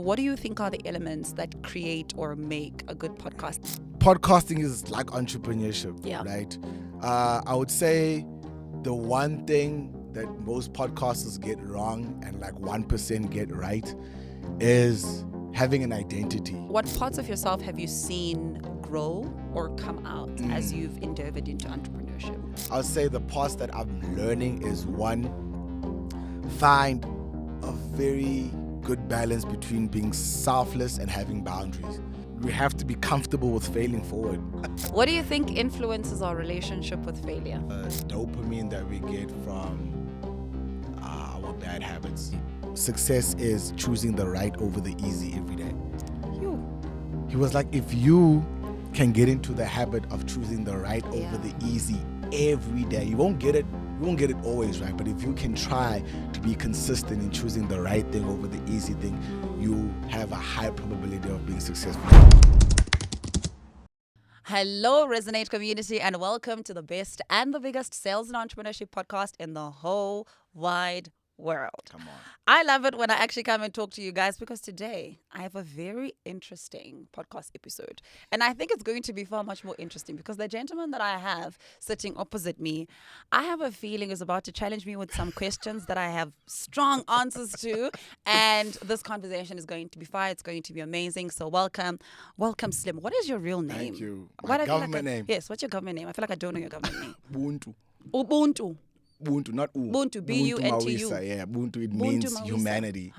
What do you think are the elements that create or make a good podcast? Podcasting is like entrepreneurship, Yeah. right? I would say the one thing that most podcasters get wrong and like 1% get right is having an identity. What parts of yourself have you seen grow or come out as you've endeavored into entrepreneurship? I would say the parts that I'm learning is one, find a very good balance between being selfless and having boundaries. We have to be comfortable with failing forward. What do you think influences our relationship with failure? Dopamine that we get from our bad habits. Success is choosing the right over the easy every day. He was like, if you can get into the habit of choosing the right over the easy every day, you won't get it always right, but if you can try to be consistent in choosing the right thing over the easy thing, you have a high probability of being successful. Hello, Resonate community, and welcome to the best and the biggest sales and entrepreneurship podcast in the whole wide world. Come on. I love it when I actually come and talk to you guys because today I have a very interesting podcast episode. And I think it's going to be far much more interesting because the gentleman that I have sitting opposite me, I have a feeling is about to challenge me with some questions that I have strong answers to. And this conversation is going to be fire. It's going to be amazing. So welcome Slim. What is your real name? Thank you. Why do My I feel government name. Yes, what's your government name? I feel like I don't know your government name. Buntu. Ubuntu. Buntu, not U. Buntu, B-U-N-T-U. Mawisa, yeah. Buntu, it Buntu means Mawisa. humanity.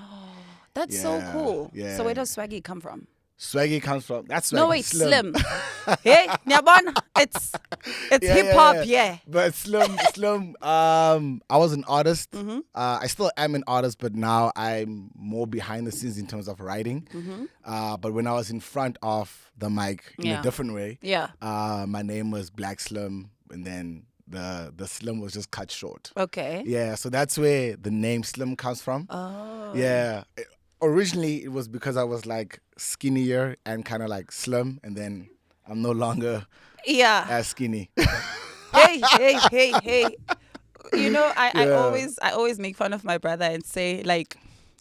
That's so Yeah, cool. yeah. So where does Swaggy come from? Swaggy comes from, that's Swaggy. No, wait, Slim. Hey, Nyabon, it's hip hop, yeah. But Slim, I was an artist. I still am an artist, but now I'm more behind the scenes in terms of writing. But when I was in front of the mic in a different way, my name was Black Slim, and then the Slim was just cut short. Okay. Yeah, so that's where the name Slim comes from. Oh. Yeah. Originally, it was because I was like skinnier and kind of like slim, and then I'm no longer as skinny. Hey. You know, I always make fun of my brother and say like,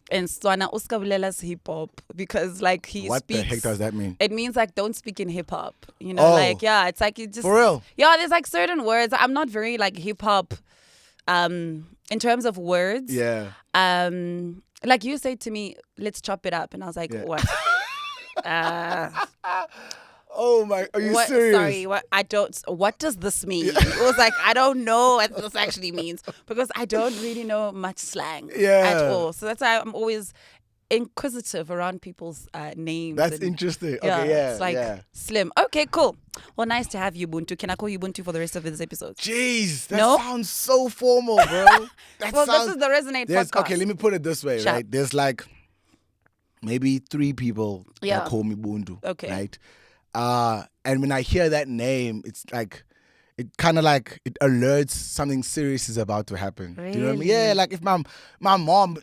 in Swana uskabulelas hip hop because like he What speaks. the heck does that mean? It means like don't speak in hip hop. You know, like it's like you just For real? Yeah, there's like certain words. I'm not very like hip hop in terms of words. Yeah. Like you said to me, let's chop it up, and I was like, what? Oh my! Are you what, serious? Sorry, what does this mean? It was like, I don't know what this actually means because I don't really know much slang at all. So that's why I'm always inquisitive around people's names. That's interesting. Okay, yeah. It's like Slim. Okay, cool. Well, nice to have you, Buntu. Can I call you Buntu for the rest of this episode? Jeez, that No? sounds so formal, bro. This is the Resonate podcast. Okay, let me put it this way, Sure. right? There's like maybe 3 people that call me Buntu. Okay. Right? And when I hear that name, it's like it kind of like it alerts something serious is about to happen. Really? Do you know what I mean? Yeah, like if my mom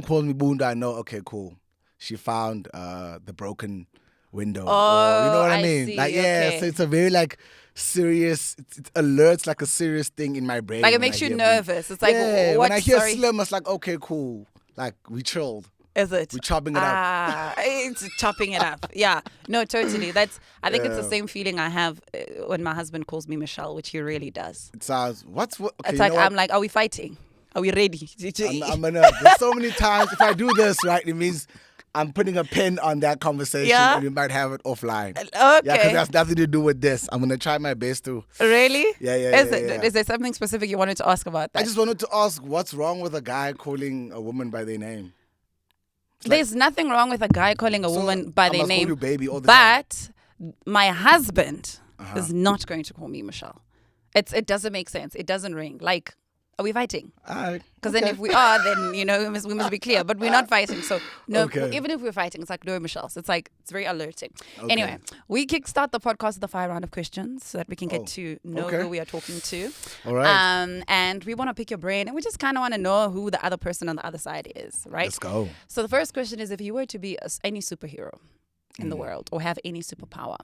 calls me Buntu, I know, okay, cool. She found the broken window. Or, you know what I mean? see, Like okay. so it's a very like serious. It alerts like a serious thing in my brain. Like it when makes I you hear nervous. It's like, what? when I hear Sorry. Slim, it's like, okay, cool. Like we chilled. Is it? We're chopping it up. It's chopping it up. Yeah. No, totally. I think it's the same feeling I have when my husband calls me Michelle, which he really does. It sounds, okay, It's you like, know what? I'm like, are we fighting? Are we ready? I'm gonna, there's so many times, if I do this, right, it means I'm putting a pin on that conversation and we might have it offline. Okay. Yeah, because that's nothing to do with this. I'm gonna try my best to. Really? Yeah. Is there something specific you wanted to ask about that? I just wanted to ask, what's wrong with a guy calling a woman by their name? There's nothing wrong with a guy calling a woman by I their must call name. you baby all the time. But my husband is not going to call me Michelle. It doesn't make sense. It doesn't ring. Like, are we fighting? Because then if we are, then, you know, we must be clear. But we're not fighting. So, no, even if we're fighting, it's like, no, Michelle. So it's like, it's very alerting. Okay. Anyway, we kickstart the podcast with a 5 round of questions so that we can get to know who we are talking to. All right. And we want to pick your brain. And we just kind of want to know who the other person on the other side is, right? Let's go. So the first question is, if you were to be any superhero in the world or have any superpower,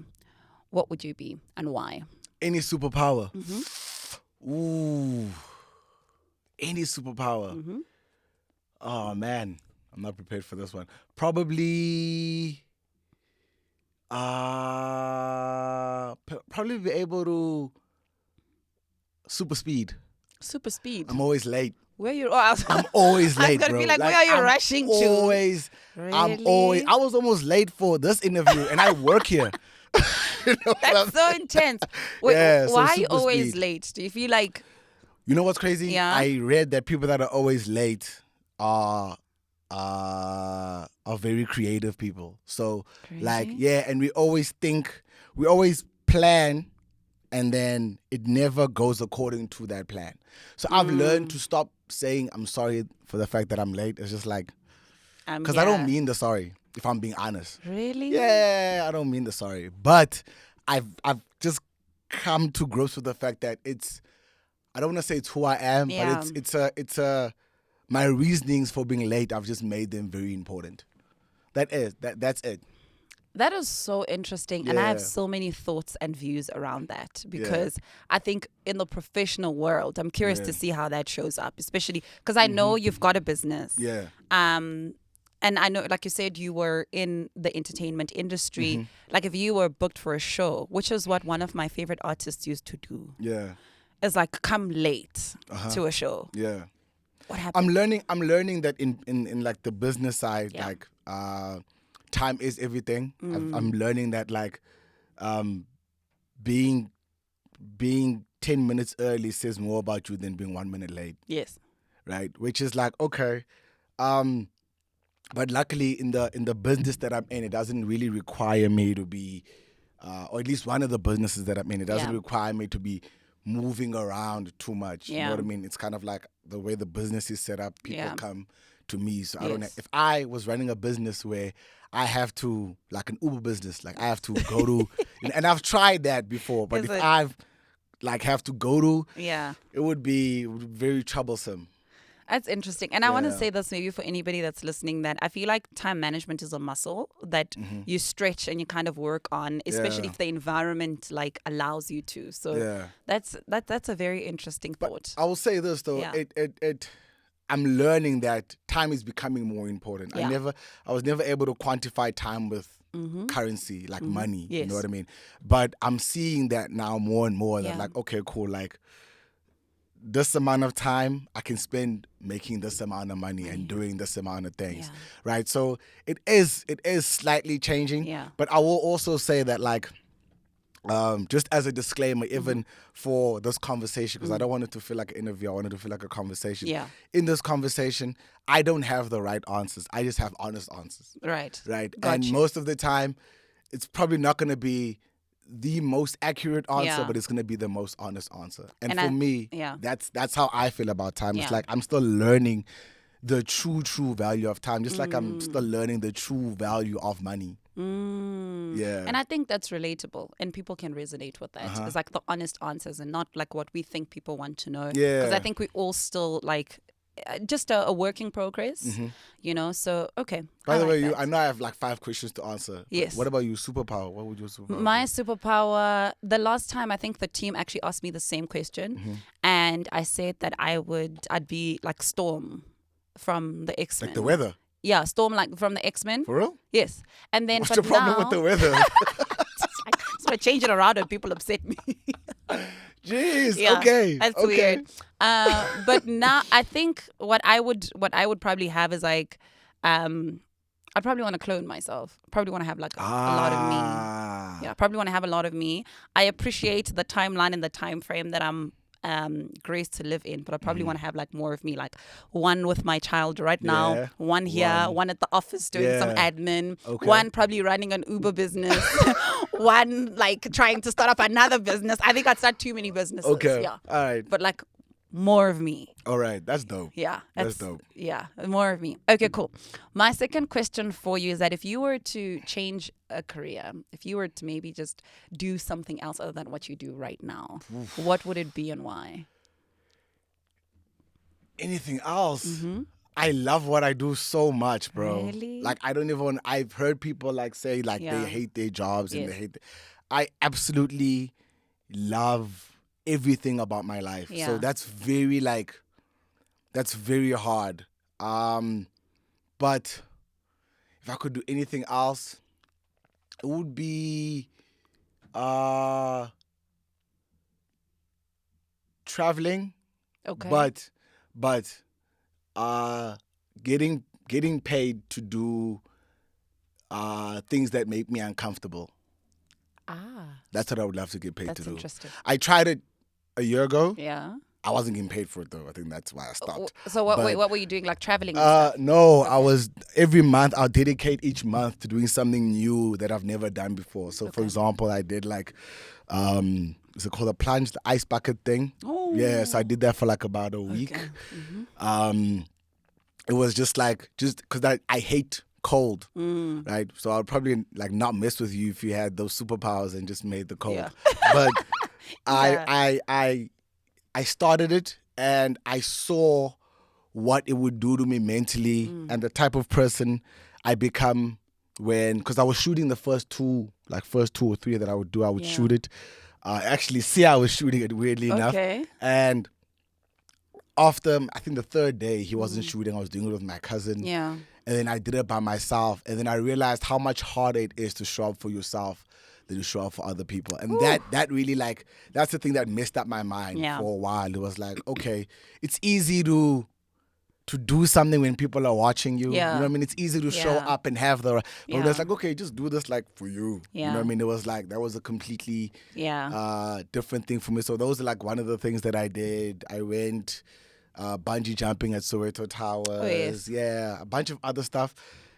what would you be and why? Any superpower? Ooh. Any superpower? Oh, man. I'm not prepared for this one. Probably, probably be able to super speed. Super speed. I'm always late. Where you? Oh, I'm always I was late, gonna bro. be like, where are you rushing to? I'm always. Really? I was almost late for this interview, and I work here. You know what I'm- That's so intense. Wait, Yeah, so why are you super always speed. late? Do you feel like You know what's crazy? Yeah. I read that people that are always late are very creative people. So like, Crazy? yeah, and we always plan, and then it never goes according to that plan. So I've learned to stop saying I'm sorry for the fact that I'm late. It's just like, because I don't mean the sorry, if I'm being honest. Really? Yeah, I don't mean the sorry. But I've just come to grips with the fact that I don't want to say it's who I am, Yeah. but it's my reasonings for being late. I've just made them very important. That's it. That is so interesting. And I have Yeah. so many thoughts and views around that because I think in the professional world, I'm curious to see how that shows up, especially because I know you've got a business. Yeah. And I know, like you said, you were in the entertainment industry. Like if you were booked for a show, which is what one of my favorite artists used to do, Yeah. is like come late to a show. Yeah. What happened? I'm learning that in like the business side, Yeah. like time is everything. I'm learning that like being 10 minutes early says more about you than being 1 minute late, Yes. right? Which is like, okay. But luckily in the business that I'm in, it doesn't really require me to be or at least one of the businesses that I'm in, it doesn't Yeah. require me to be moving around too much. You know Yeah. what I mean? It's kind of like the way the business is set up, people Yeah. come to me. So I don't know. Yes. If I was running a business where I have to, like an Uber business, like I have to go to, and I've tried that before, but Is if it- I've like have to go to, Yeah. it would be very troublesome. That's interesting. And I want to Yeah. say this maybe for anybody that's listening, that I feel like time management is a muscle that you stretch and you kind of work on, especially Yeah. if the environment like allows you to. So Yeah. that's a very interesting thought. I will say this though, Yeah. I'm learning that time is becoming more important. Yeah. I was never able to quantify time with currency, like money. You Yes. know what I mean? But I'm seeing that now more and more. That Yeah. like, okay, cool. Like this amount of time I can spend making this amount of money and doing this amount of things, Yeah. right? So it is slightly changing. Yeah. But I will also say that like. Just as a disclaimer, even for this conversation, because I don't want it to feel like an interview, I want it to feel like a conversation. Yeah. In this conversation, I don't have the right answers. I just have honest answers, Right. right? Got And you. most of the time, it's probably not going to be the most accurate answer, Yeah. but it's going to be the most honest answer. And And for I- me, yeah. that's how I feel about time. It's Yeah. like I'm still learning the true value of time, just like I'm still learning the true value of money. Yeah. And I think that's relatable and people can resonate with that. It's like the honest answers and not like what we think people want to know. Because I Yeah. think we all still like just a work in progress, you know? So, okay. By I the like way, that. I know I have like 5 questions to answer. but Yes. What about you? Superpower. What would your superpower My be? superpower, the last time I think the team actually asked me the same question, and I said that I'd be like Storm from the X-Men. Like the weather. Yeah, Storm like from the X-Men. For real? Yes. And then What's but your problem now, with the weather? I just want to change it around and people upset me. Jeez. Yeah, Okay. that's okay. weird. But now I think what I would probably have is like, I'd probably want to clone myself. Probably want to have like a lot of me. Ah. Yeah, probably want to have a lot of me. I appreciate the timeline and the time frame that I'm graced to live in, but I probably want to have like more of me, like one with my child right now, Yeah. one here, one at the office doing some Yeah. admin, Okay. one probably running an Uber business, one like trying to start up another business. I think I'd start too many businesses. Okay. Yeah. All right. But like more of me. All right. That's dope. Yeah. That's dope. Yeah. More of me. Okay, cool. My second question for you is that if you were to change a career, if you were to maybe just do something else other than what you do right now, what would it be and why? Anything else? I love what I do so much, bro. Really? Like I don't even. I've heard people like say like Yeah. they hate their jobs and Yes. they hate. I absolutely love everything about my life. Yeah. So that's very hard. But if I could do anything else, it would be traveling, Okay. but uh, getting paid to do things that make me uncomfortable. Ah, That's what I would love to get paid to that's do. interesting. I tried it a year ago. Yeah. I wasn't getting paid for it though. I think that's why I stopped. So what? Wait, But what were you doing? Like traveling and stuff? no, I Okay. was every month. I'll dedicate each month to doing something new that I've never done before. So, for Okay. example, I did like, is it called a plunge, the ice bucket thing? Oh. Yeah, so I did that for like about a week. Okay. Mm-hmm. It was just because I hate cold, Mm. right? So I'd probably like not mess with you if you had those superpowers and just made the Yeah. cold. But I Yeah. I I I started it and I saw what it would do to me mentally and the type of person I become because I was shooting the first two or three that I would do. I would Yeah. shoot it. Actually, see, I was shooting it weirdly enough, Okay. and after I think the third day he wasn't shooting. I was doing it with my cousin. Yeah. And then I did it by myself. And then I realized how much harder it is to show up for yourself than to show up for other people. And that really that's the thing that messed up my mind Yeah. for a while. It was like, okay, it's easy to do something when people are watching you. Yeah. You know what I mean? It's easy to show Yeah. up and have but Yeah. it's like, okay, just do this like for you. You know Yeah. what I mean? It was like that was a completely Yeah. different thing for me. So those are like one of the things that I did. I went bungee jumping at Soweto Towers. Oh, yes. Yeah, a bunch of other stuff.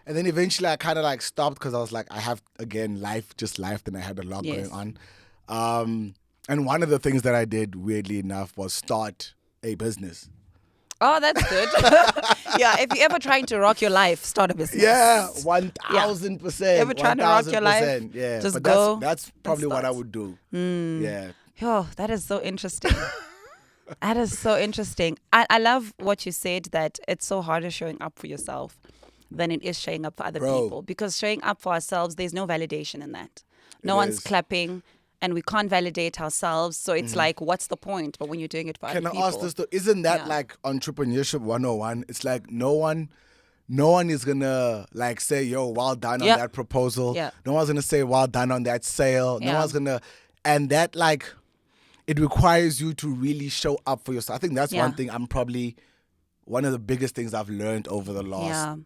And then eventually I kind of like stopped because I was like, I have, again, life, and I had a lot Yes. going on. And one of the things that I did, weirdly enough, was start a business. Oh, that's good. Yeah. If you're ever trying to rock your life, start a business. Yeah, 1,000%. Ever trying to rock your life? 1000%, yeah, Just but go that's probably what I start. would do. Yeah. Oh, that is so interesting. That is so interesting. I love what you said, that it's so harder showing up for yourself than it is showing up for other Bro. people. Because showing up for ourselves, there's no validation in that. No It one's is. clapping and we can't validate ourselves. So it's like, what's the point? But when you're doing it for Can other I people. ask this though? Isn't that Yeah. like entrepreneurship 101? It's like no one is gonna like say, yo, well done Yeah. on that proposal. Yeah. No one's gonna say well done on that sale. No Yeah. one's gonna and that like it requires you to really show up for yourself. I think that's Yeah. one thing one of the biggest things I've learned over the last Yeah.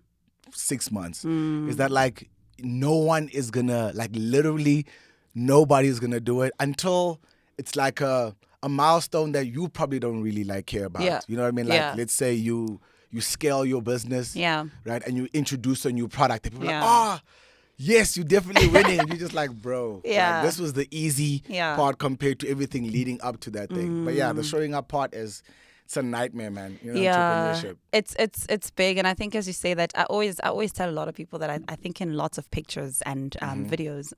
6 months is that like no one is gonna like literally nobody's gonna do it until it's like a milestone that you probably don't really like care about. Yeah. You know what I mean? Like Yeah. let's say you scale your business, Yeah. right, and you introduce a new product. And people are Yeah. like, oh, yes, you're definitely winning. And you're just like, bro, like, Yeah. this was the easy Yeah. part compared to everything leading up to that thing. But yeah, the showing up part it's a nightmare, man. You know, entrepreneurship. It's big, and I think as you say that, I always tell a lot of people that I think in lots of pictures and videos,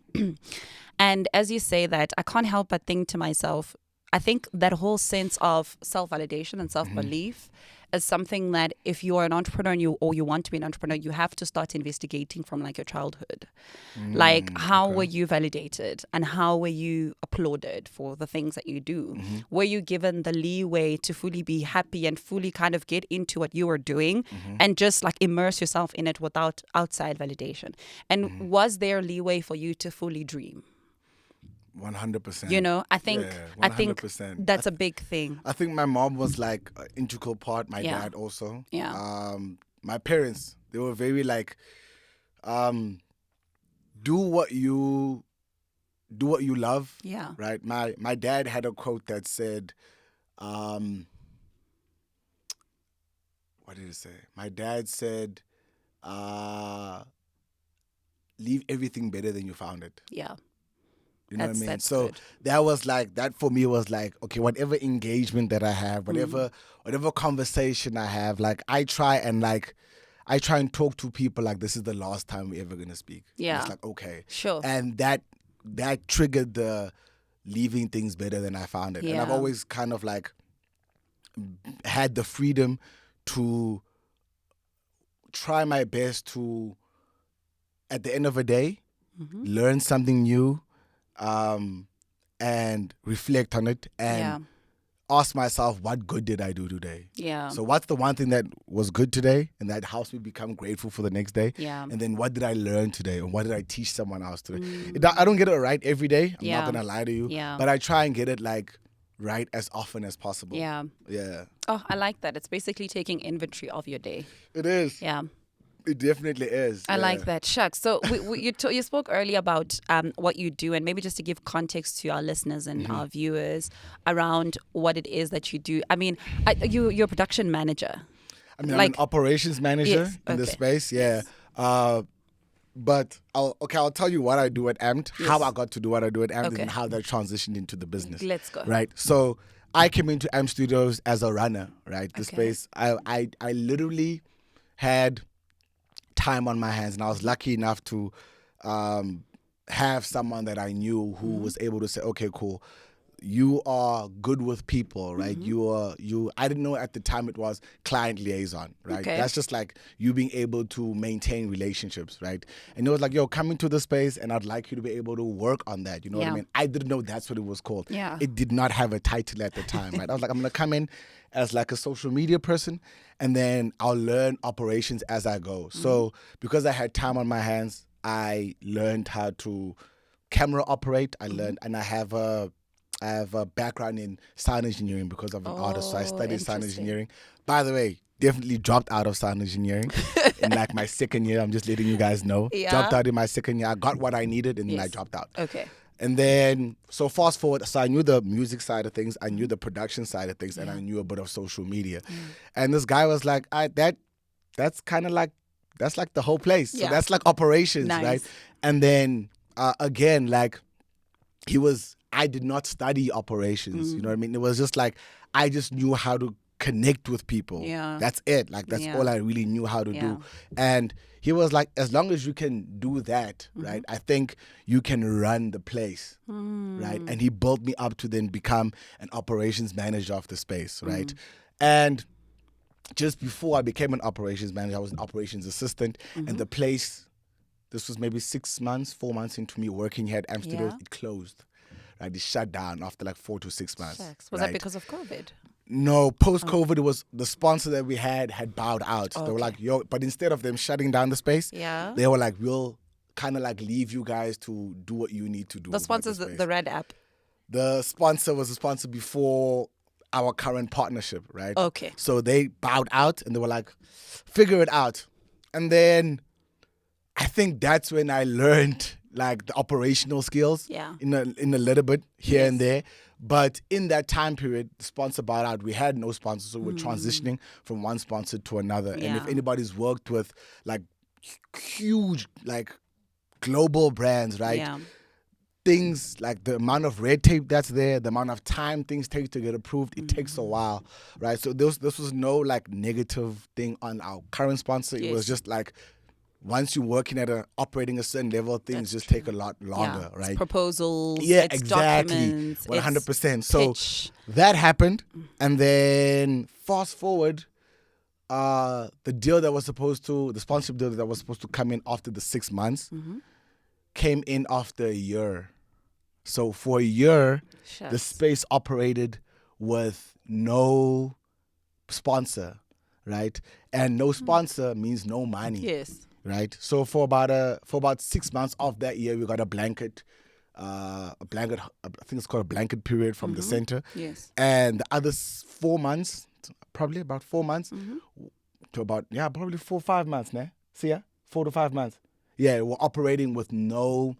and as you say that, I can't help but think to myself, I think that whole sense of self-validation and self-belief is something that if you are an entrepreneur and you want to be an entrepreneur, you have to start investigating from like your childhood. Like how were you validated and how were you applauded for the things that you do? Were you given the leeway to fully be happy and fully kind of get into what you were doing and just like immerse yourself in it without outside validation? And was there leeway for you to fully dream? 100%. You know, I think Yeah, I think 100%. that's a big thing. I think my mom was like an integral part. My Yeah. dad also. Yeah. My parents, they were very like, do what you love. Yeah. Right. My dad had a quote that said, what did it say? My dad said, leave everything better than you found it. Yeah. You know what I mean? That's So good. that was like, that for me was like, okay, whatever engagement that I have, whatever conversation I have, like I try and talk to people like this is the last time we're ever gonna speak. And Yeah. it's like, okay. Sure. And that triggered the leaving things better than I found it. And I've Yeah. always kind of like had the freedom to try my best to, at the end of a day, learn something new, and reflect on it and ask myself, what good did I do today? Yeah. So what's the one thing that was good today and that helps me become grateful for the next day? Yeah. And then what did I learn today? And what did I teach someone else today? I don't get it right every day. I'm not going to lie to you. Yeah. But I try and get it like right as often as possible. Yeah. Yeah. Oh, I like that. It's basically taking inventory of your day. It is. Yeah. It definitely is. I like that. Shucks. So you spoke earlier about what you do, and maybe just to give context to our listeners and our viewers around what it is that you do. I mean, you're a production manager. I mean, I'm an operations manager in this space. Yeah. But I'll tell you what I do at Amped, how I got to do what I do at Amped, and how that transitioned into the business. Let's go. Right. So I came into Amped Studios as a runner. Right. The space. I literally had time on my hands, and I was lucky enough to have someone that I knew who was able to say, okay, cool, you are good with people, right? I didn't know at the time it was client liaison, right? That's just like you being able to maintain relationships, right? And it was like, yo, come into the space and I'd like you to be able to work on that. You know what I mean? I didn't know that's what it was called. Yeah. It did not have a title at the time, right? I was like, I'm going to come in as like a social media person, and then I'll learn operations as I go. So because I had time on my hands, I learned how to camera operate. I learned, and I have a background in sound engineering because of an artist. So I studied sound engineering. By the way, definitely dropped out of sound engineering in like my second year. I'm just letting you guys know. Yeah. Dropped out in my second year. I got what I needed, and then I dropped out. Okay. And then, so fast forward, so I knew the music side of things, I knew the production side of things, and I knew a bit of social media. And this guy was like, that's kind of like, that's like the whole place. So that's like operations, right? And then, again, like, I did not study operations, you know what I mean? It was just like, I just knew how to connect with people. Yeah. That's it. Like, that's all I really knew how to do. And he was like, as long as you can do that, right, I think you can run the place, right? And he built me up to then become an operations manager of the space, right? And just before I became an operations manager, I was an operations assistant. And the place, this was maybe 4 months into me working here at Amped Studios, it closed. Right, it shut down after like 4 to 6 months. Was that because of COVID? No, post-COVID, it was the sponsor that we had bowed out. They were like, yo, but instead of them shutting down the space, they were like, we'll kind of like leave you guys to do what you need to do. The sponsor's the Red app. The sponsor was the sponsor before our current partnership, right? Okay. So they bowed out and they were like, figure it out. And then I think that's when I learned like the operational skills in a little bit here and there. But in that time period, the sponsor bought out. We had no sponsor, so we're transitioning from one sponsor to another. And if anybody's worked with like huge, like global brands, right? Yeah. Things like the amount of red tape that's there, the amount of time things take to get approved, it takes a while, right? So this was no like negative thing on our current sponsor. It was just like, once you're working at operating a certain level, things just take a lot longer, right? It's proposals. Yeah, it's exactly. Documents, 100%. So pitch. that happened. And then fast forward, the sponsorship deal that was supposed to come in after the 6 months came in after a year. So for a year, the space operated with no sponsor, right? And no sponsor means no money. Yes. Right. So for about 6 months of that year, we got a blanket. I think it's called a blanket period from the center. Yes. And the other 4 months, probably about 4 months, to about probably 4 or 5 months. Nah, see 4 to 5 months. Yeah, we're operating with no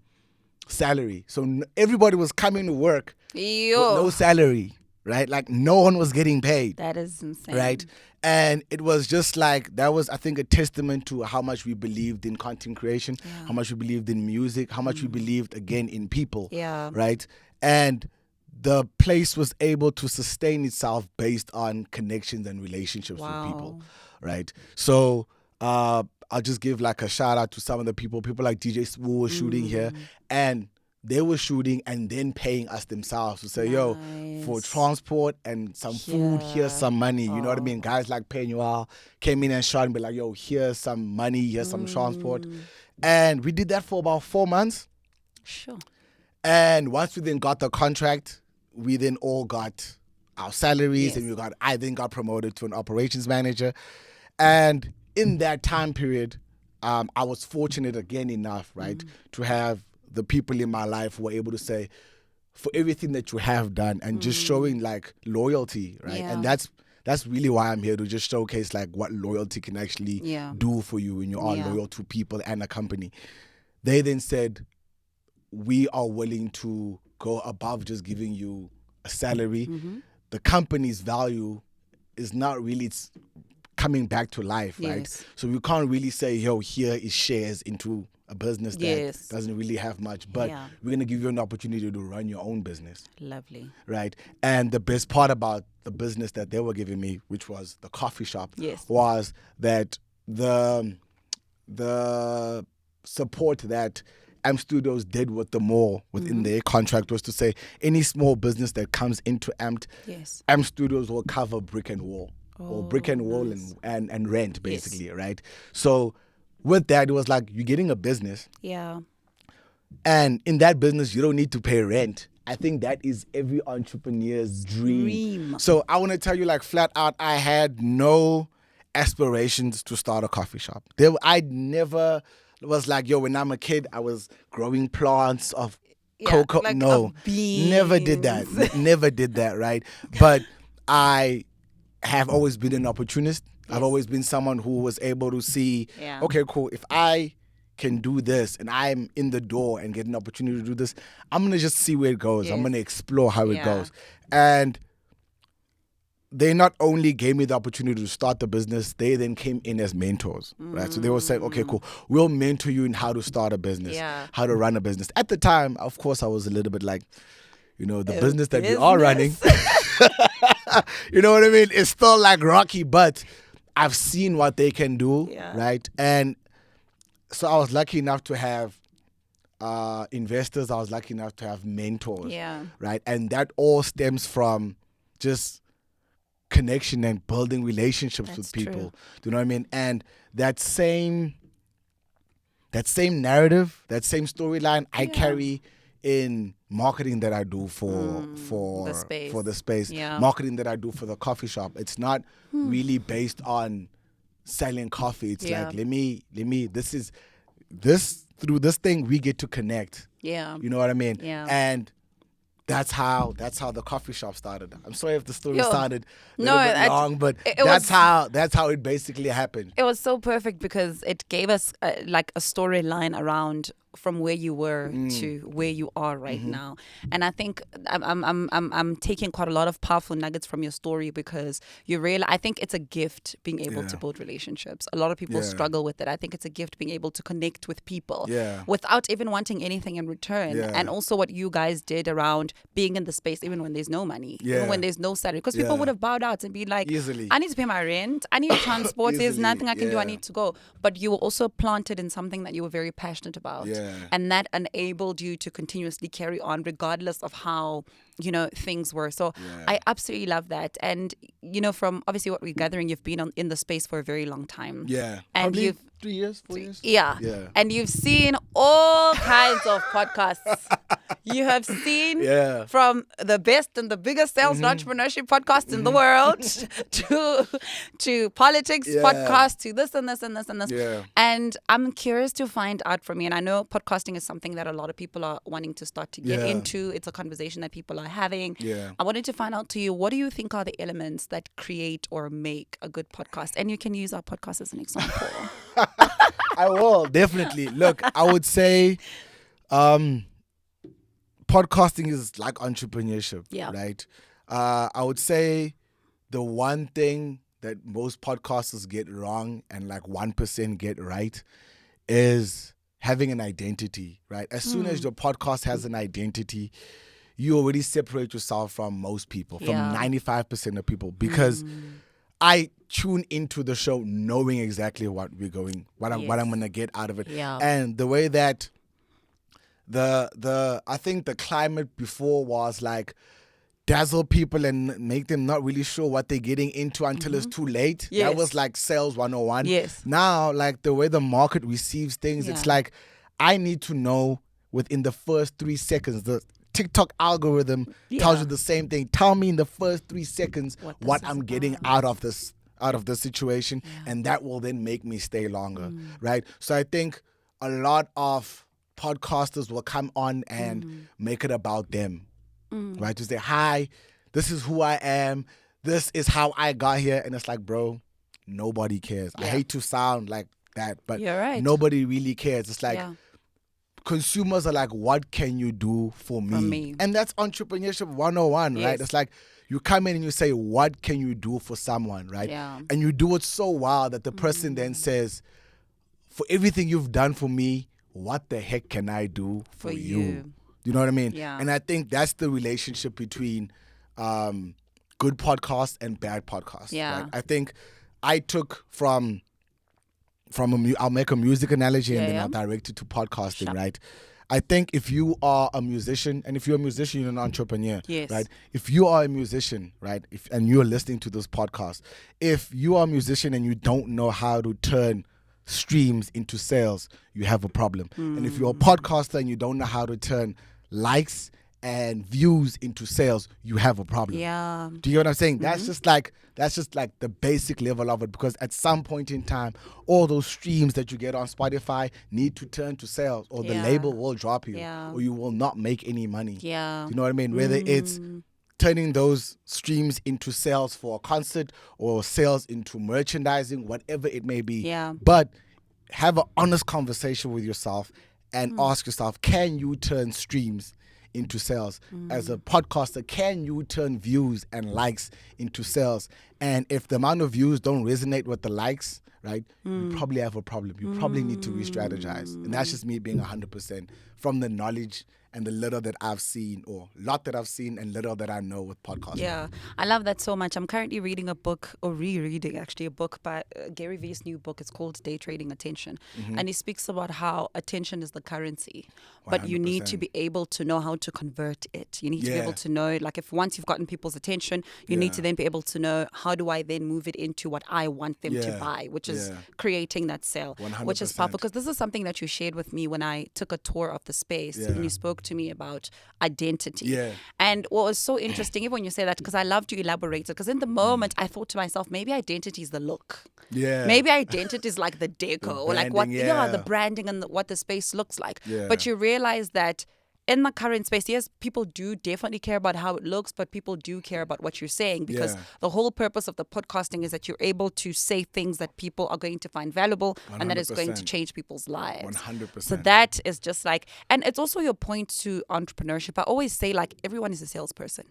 salary. So everybody was coming to work with no salary. Right? Like no one was getting paid. That is insane. Right? And it was just like, that was, I think, a testament to how much we believed in content creation, how much we believed in music, how much we believed, again, in people. Yeah. Right? And the place was able to sustain itself based on connections and relationships with people. Right? So I'll just give like a shout out to some of the people like DJ Swoo was shooting here, and they were shooting and then paying us themselves to say, yo, for transport and some food, here's some money. You know what I mean? Guys like Penuel came in and shot and be like, yo, here's some money, here's some transport. And we did that for about 4 months. Sure. And once we then got the contract, we then all got our salaries, Yes. and I then got promoted to an operations manager. And in that time period, I was fortunate again enough, right, to have the people in my life who were able to say, for everything that you have done, and just showing like loyalty, right? Yeah. And that's really why I'm here, to just showcase like what loyalty can actually do for you when you are loyal to people and a company. They then said, we are willing to go above just giving you a salary. The company's value is not really coming back to life, right? Yes. So we can't really say, yo, here is shares into a business that Yes. doesn't really have much, but we're going to give you an opportunity to run your own business. Lovely. Right. And the best part about the business that they were giving me, which was the coffee shop, Yes. was that the support that AM Studios did with the mall within their contract was to say, any small business that comes into AMT, Yes. AM Studios will cover brick and wall. Or brick and wall nice. and rent, basically, right? So with that, it was like, you're getting a business, Yeah. and in that business, you don't need to pay rent. I think that is every entrepreneur's dream. So I want to tell you, like, flat out, I had no aspirations to start a coffee shop. I never was like, yo, when I'm a kid, I was growing plants of cocoa. like No, of beans. never did that. Never did that, right? But I have always been an opportunist. I've always been someone who was able to see, okay, cool, if I can do this and I'm in the door and get an opportunity to do this, I'm going to just see where it goes. I'm going to explore how it goes. And they not only gave me the opportunity to start the business, they then came in as mentors, right? So they were saying, okay, cool, we'll mentor you in how to start a business, how to run a business. At the time, of course, I was a little bit like, the business that we are running, you know what I mean? It's still like rocky, but I've seen what they can do, right? And so I was lucky enough to have investors. I was lucky enough to have mentors, right? And that all stems from just connection and building relationships with people. True. Do you know what I mean? And that same narrative, that same storyline, I carry in marketing that I do for the space, marketing that I do for the coffee shop. It's not really based on selling coffee. It's like, let me through this thing we get to connect. You know what I mean? And that's how the coffee shop started. I'm sorry if the story sounded a little bit long, but that's how it basically happened. It was so perfect because it gave us like a storyline around from where you were to where you are right now. And I think I'm taking quite a lot of powerful nuggets from your story because I think it's a gift being able to build relationships. A lot of people struggle with it. I think it's a gift being able to connect with people without even wanting anything in return. And also what you guys did around being in the space even when there's no money, even when there's no salary. Because people would have bowed out and be like, easily, I need to pay my rent, I need transport, there's nothing I can do, I need to go. But you were also planted in something that you were very passionate about. And that enabled you to continuously carry on regardless of how, things were. So I absolutely love that. And, from obviously what we're gathering, you've been in the space for a very long time. And probably you've 3 years, 4 years. And you've seen all kinds of podcasts. You have seen from the best and the biggest sales and entrepreneurship podcasts in the world to politics podcasts, to this and this and this and this. And I'm curious to find out from you. And I know podcasting is something that a lot of people are wanting to start to get into. It's a conversation that people are having. I wanted to find out to you, what do you think are the elements that create or make a good podcast? And you can use our podcast as an example. I will, definitely. Look, I would say podcasting is like entrepreneurship, right? I would say the one thing that most podcasters get wrong and like 1% get right is having an identity, right? As soon as your podcast has an identity, you already separate yourself from most people, from 95% of people, because I tune into the show knowing exactly what I'm going to get out of it. And the way that I think the climate before was like dazzle people and make them not really sure what they're getting into until it's too late. That was like sales 101. Now, like the way the market receives things, it's like I need to know within the first 3 seconds TikTok algorithm tells you the same thing. Tell me in the first 3 seconds what I'm getting out of this situation, and that will then make me stay longer, right? So I think a lot of podcasters will come on and make it about them, right? To say, hi, this is who I am, this is how I got here, and it's like, bro, nobody cares. I hate to sound like that, but nobody really cares. It's like consumers are like, what can you do for me? And that's entrepreneurship 101, right? It's like you come in and you say, what can you do for someone, right? And you do it so well that the person then says, for everything you've done for me, what the heck can I do for you? You know what I mean? And I think that's the relationship between good podcasts and bad podcasts. Right? I think I took from I'll make a music analogy and then I'll direct it to podcasting, right? I think if you are a musician, and if you're a musician, you're an entrepreneur, right? If you are a musician, right, and you're listening to this podcast, if you are a musician and you don't know how to turn streams into sales, you have a problem. And if you're a podcaster and you don't know how to turn likes and views into sales, you have a problem. Do you know what I'm saying? That's just like the basic level of it, because at some point in time, all those streams that you get on Spotify need to turn to sales, or the label will drop you, or you will not make any money. Do you know what I mean? Whether it's turning those streams into sales for a concert or sales into merchandising, whatever it may be. But have an honest conversation with yourself and ask yourself, can you turn streams into sales? As a podcaster, can you turn views and likes into sales? And if the amount of views don't resonate with the likes, right, you probably have a problem. You probably need to re-strategize. And that's just me being 100% from the knowledge and the little that I've seen, or lot that I've seen and little that I know with podcasting. Yeah, I love that so much. I'm currently reading a book, or rereading actually, a book by Gary Vee's new book. It's called Day Trading Attention. And he speaks about how attention is the currency, but you need to be able to know how to convert it. You need to be able to know, like, if once you've gotten people's attention, you need to then be able to know, how do I then move it into what I want them to buy, which is creating that sale, 100%. which is powerful. Because this is something that you shared with me when I took a tour of the space, and you spoke to me about identity. And what was so interesting, even when you say that, because I loved you elaborated, because in the moment I thought to myself, maybe identity is the look. Maybe identity is like the deco, or like what, the branding and what the space looks like. But you realize that in the current space, yes, people do definitely care about how it looks, but people do care about what you're saying, because the whole purpose of the podcasting is that you're able to say things that people are going to find valuable 100%. And that is going to change people's lives. 100%. So that is just like, and it's also your point to entrepreneurship. I always say, like, everyone is a salesperson.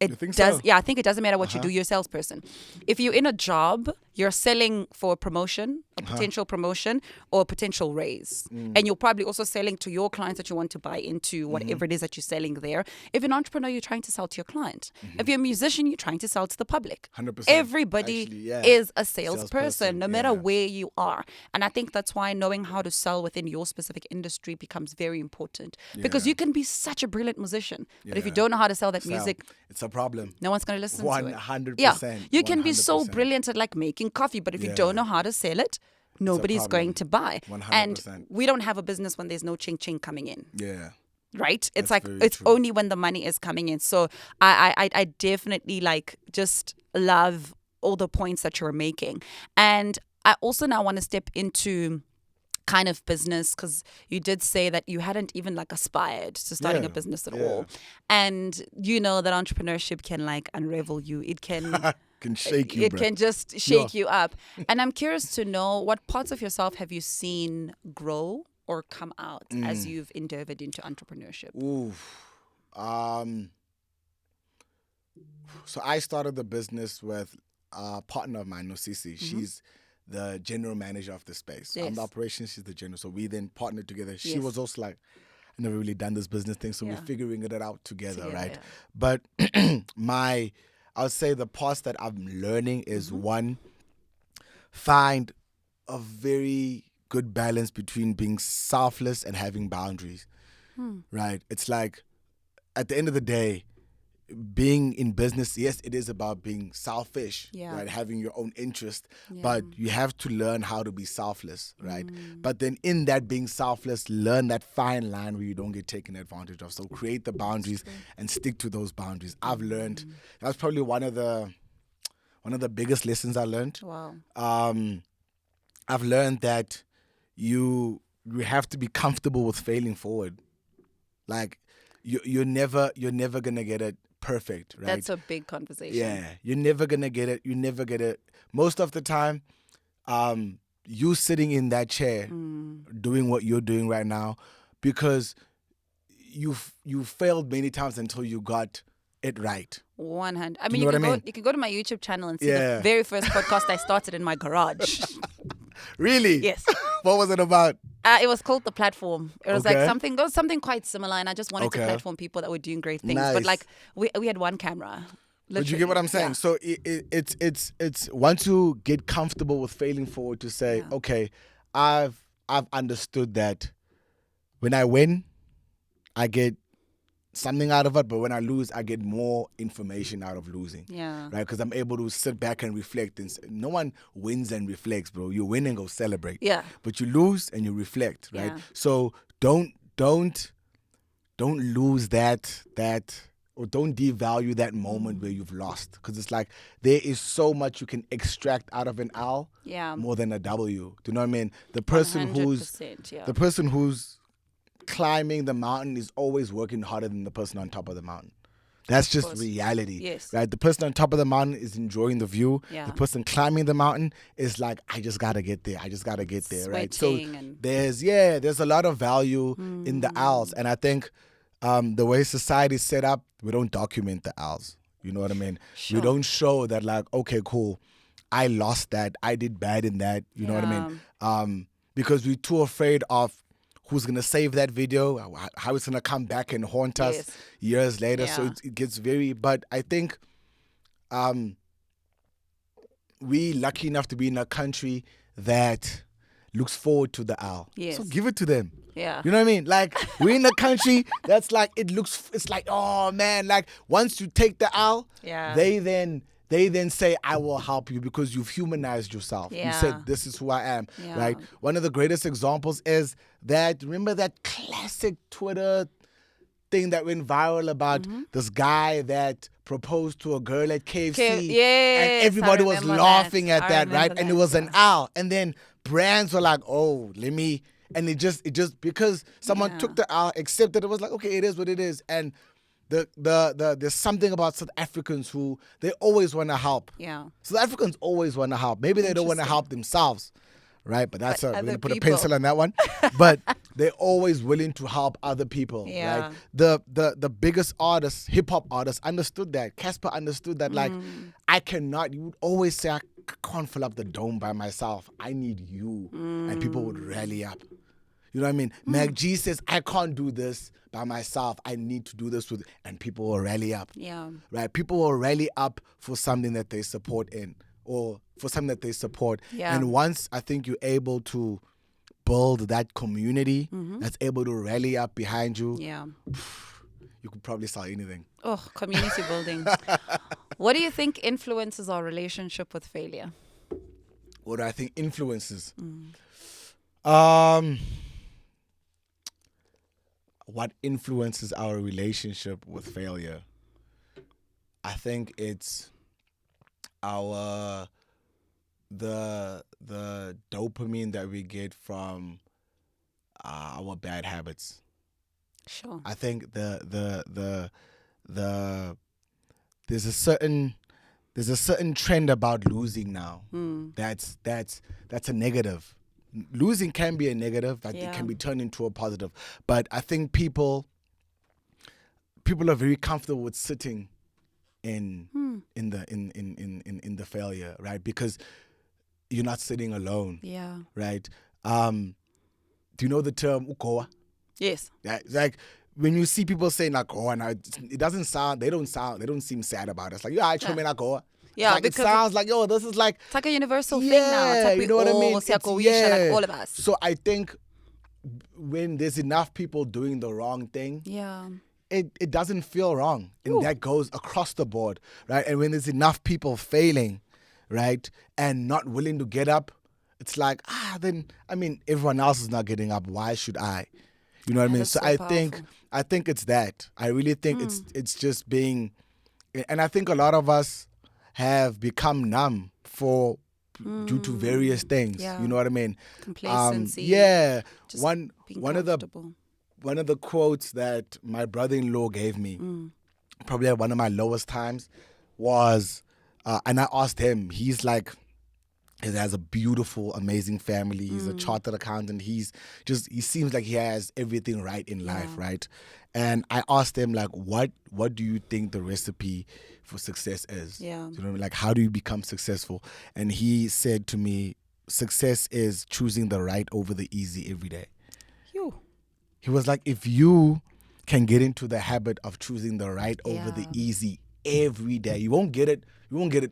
You think so? Yeah, I think it doesn't matter what you do, you're a salesperson. If you're in a job, you're selling for a promotion, a potential promotion, or a potential raise. And you're probably also selling to your clients that you want to buy into, whatever it is that you're selling there. If you're an entrepreneur, you're trying to sell to your client. If you're a musician, you're trying to sell to the public. 100%. Everybody is a salesperson, no matter where you are. And I think that's why knowing how to sell within your specific industry becomes very important. Because you can be such a brilliant musician, but if you don't know how to sell that music, it's a problem. No one's going to listen to it. 100%. Yeah, you can be so 100%. brilliant at, like, making coffee, but if you don't know how to sell it, nobody's going to buy. 100%. And we don't have a business when there's no ching ching coming in. Right? It's That's like, it's true. only when the money is coming in. So I definitely, like, just love all the points that you're making. And I also now want to step into kind of business, because you did say that you hadn't even, like, aspired to starting a business at all. And you know that entrepreneurship can, like, unravel you. It can shake you. It can just shake you up. And I'm curious to know, what parts of yourself have you seen grow or come out as you've endeavored into entrepreneurship? So I started the business with a partner of mine, Nosisi. She's the general manager of the space. I'm the operations, she's the general. So we then partnered together. She was also like, I've never really done this business thing, so we're figuring it out together, right? But I would say the parts that I'm learning is, one, find a very good balance between being selfless and having boundaries, right? It's like, at the end of the day, being in business, yes, it is about being selfish, Yeah. right? Having your own interest, Yeah. but you have to learn how to be selfless, right? But then in that being selfless, learn that fine line where you don't get taken advantage of. So create the boundaries and stick to those boundaries. I've learned, that's probably one of the biggest lessons I learned. Wow. I've learned that you have to be comfortable with failing forward. Like you're never gonna get it perfect, right? That's a big conversation. Yeah, you're never gonna get it. You never get it. Most of the time, you sitting in that chair doing what you're doing right now because you failed many times until you got it right. 100. I you mean, know you what can I go. mean? You can go to my YouTube channel and see Yeah. the very first podcast I started in my garage. Really? Yes. What was it about? It was called The Platform. It was like Okay. something quite similar, and I just wanted to Okay. platform people that were doing great things. Nice. But like we had one camera. But you get what I'm saying? Yeah. So it's once you get comfortable with failing forward to say, Yeah. okay, I've understood that when I win, I get something out of it, but when I lose, I get more information out of losing. Yeah. Right? Because I'm able to sit back and reflect. And no one wins and reflects, bro. You win and go celebrate. Yeah. But you lose and you reflect, right? Yeah. So don't lose that or don't devalue that moment where you've lost, because it's like there is so much you can extract out of an L Yeah. more than a W. Do you know what I mean? The person who's 100%, yeah. the person who's climbing the mountain is always working harder than the person on top of the mountain. That's just course. reality. Yes. Right? The person on top of the mountain is enjoying the view. Yeah. The person climbing the mountain is like, I just gotta get there. I just gotta get there. Right. So Sweating and- there's a lot of value in the owls. And I think the way society is set up, we don't document the owls. You know what I mean? Sure. We don't show that, like, okay, cool, I lost that, I did bad in that. You know what I mean? Because we're too afraid of who's going to save that video, how it's going to come back and haunt us Yes. years later. So Yeah. it gets very, but I think we lucky enough to be in a country that looks forward to the owl. Yes. So give it to them. Yeah. You know what I mean? Like, we're in a country that's like, it's like, oh man, like once you take the owl, Yeah. they then say, I will help you, because you've humanized yourself. You Yeah. said, this is who I am, Yeah. right? One of the greatest examples is that, remember that classic Twitter thing that went viral about this guy that proposed to a girl at KFC? Yes, and everybody I was remember laughing that. at I that, right? remember And it that, was an yeah. owl. And then brands were like, oh, and it just because someone Yeah. took the owl, accepted it, was like, okay, it is what it is. And there's something about South Africans who they always want to help. Yeah. South Africans always want to help. Maybe they don't want to Interesting. help themselves, right? But that's But we're other gonna put a people. pencil on that one. But they're always willing to help other people, Yeah. right? The biggest artists, hip hop artists, understood that. Casper understood that. Like, I cannot. You would always say, I can't fill up the dome by myself. I need you, and people would rally up. You know what I mean? Mag G says, I can't do this by myself. I need to do this with, and people will rally up. Yeah. Right? People will rally up for something that they support in, or for something that they support. Yeah. And once I think you're able to build that community that's able to rally up behind you, Yeah. you could probably sell anything. Oh, community building. What do you think influences our relationship with failure? What do I think influences? What influences our relationship with failure? I think it's our the dopamine that we get from our bad habits. Sure. I think the there's a certain trend about losing now. That's a negative. Losing can be a negative, but it can be turned into a positive. But I think people are very comfortable with sitting in the failure, right? Because you're not sitting alone, Yeah. right? Do you know the term ukoa? Yes. Yeah, it's like when you see people saying like, "Oh," and it doesn't sound. They don't seem sad about it. It's like, yeah, I told me like, "Oh." Yeah, Like, it because sounds like, yo, this is like, it's like a universal thing now. It's like we you know what I all mean? siyakowisha, like all of us. So I think when there's enough people doing the wrong thing, Yeah. it doesn't feel wrong. And Ooh. that goes across the board, right? And when there's enough people failing, right, and not willing to get up, it's like, then, I mean, everyone else is not getting up. Why should I? You know what I mean? That's So so I think it's that. I really think it's just being, and I think a lot of us have become numb due to various things. Yeah. You know what I mean? Complacency. Yeah. Just One being one of the comfortable. one of the quotes that my brother-in-law gave me, probably at one of my lowest times, was, and I asked him. He's like, he has a beautiful, amazing family. He's a chartered accountant. He seems like he has everything right in life, right? And I asked him, like, what do you think the recipe for success is? Yeah. You know what I mean? Like, how do you become successful? And he said to me, success is choosing the right over the easy every day. Phew. He was like, if you can get into the habit of choosing the right over the Yeah. easy every day, you won't get it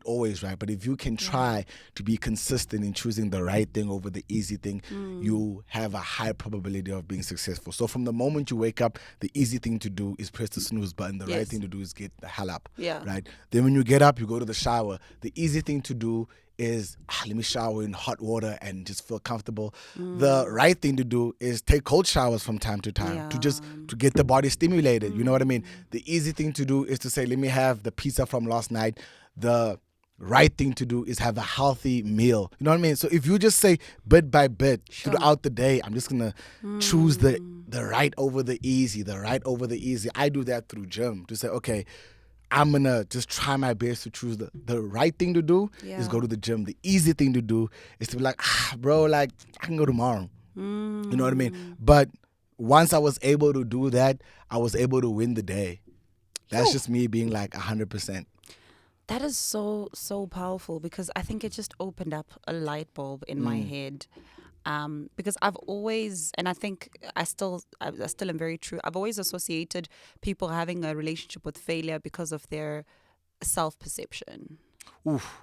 always right, but if you can try to be consistent in choosing the right thing over the easy thing, you have a high probability of being successful. So from the moment you wake up, the easy thing to do is press the snooze button. The right Yes. thing to do is get the hell up. Yeah. Right? Then when you get up, you go to the shower. The easy thing to do is let me shower in hot water and just feel comfortable. The right thing to do is take cold showers from time to time to get the body stimulated. You know what I mean? The easy thing to do is to say, let me have the pizza from last night. The right thing to do is have a healthy meal. You know what I mean? So if you just say bit by bit throughout the day, I'm just gonna choose the right over the easy, the right over the easy. I do that through gym to say, okay, I'm gonna just try my best to choose the right thing to do is go to the gym. The easy thing to do is to be like, bro, like I can go tomorrow. You know what I mean? But once I was able to do that, I was able to win the day. That's just me being like 100%. That is so powerful, because I think it just opened up a light bulb in my head. Because I've always, and I think I still am very true. I've always associated people having a relationship with failure because of their self-perception. Oof.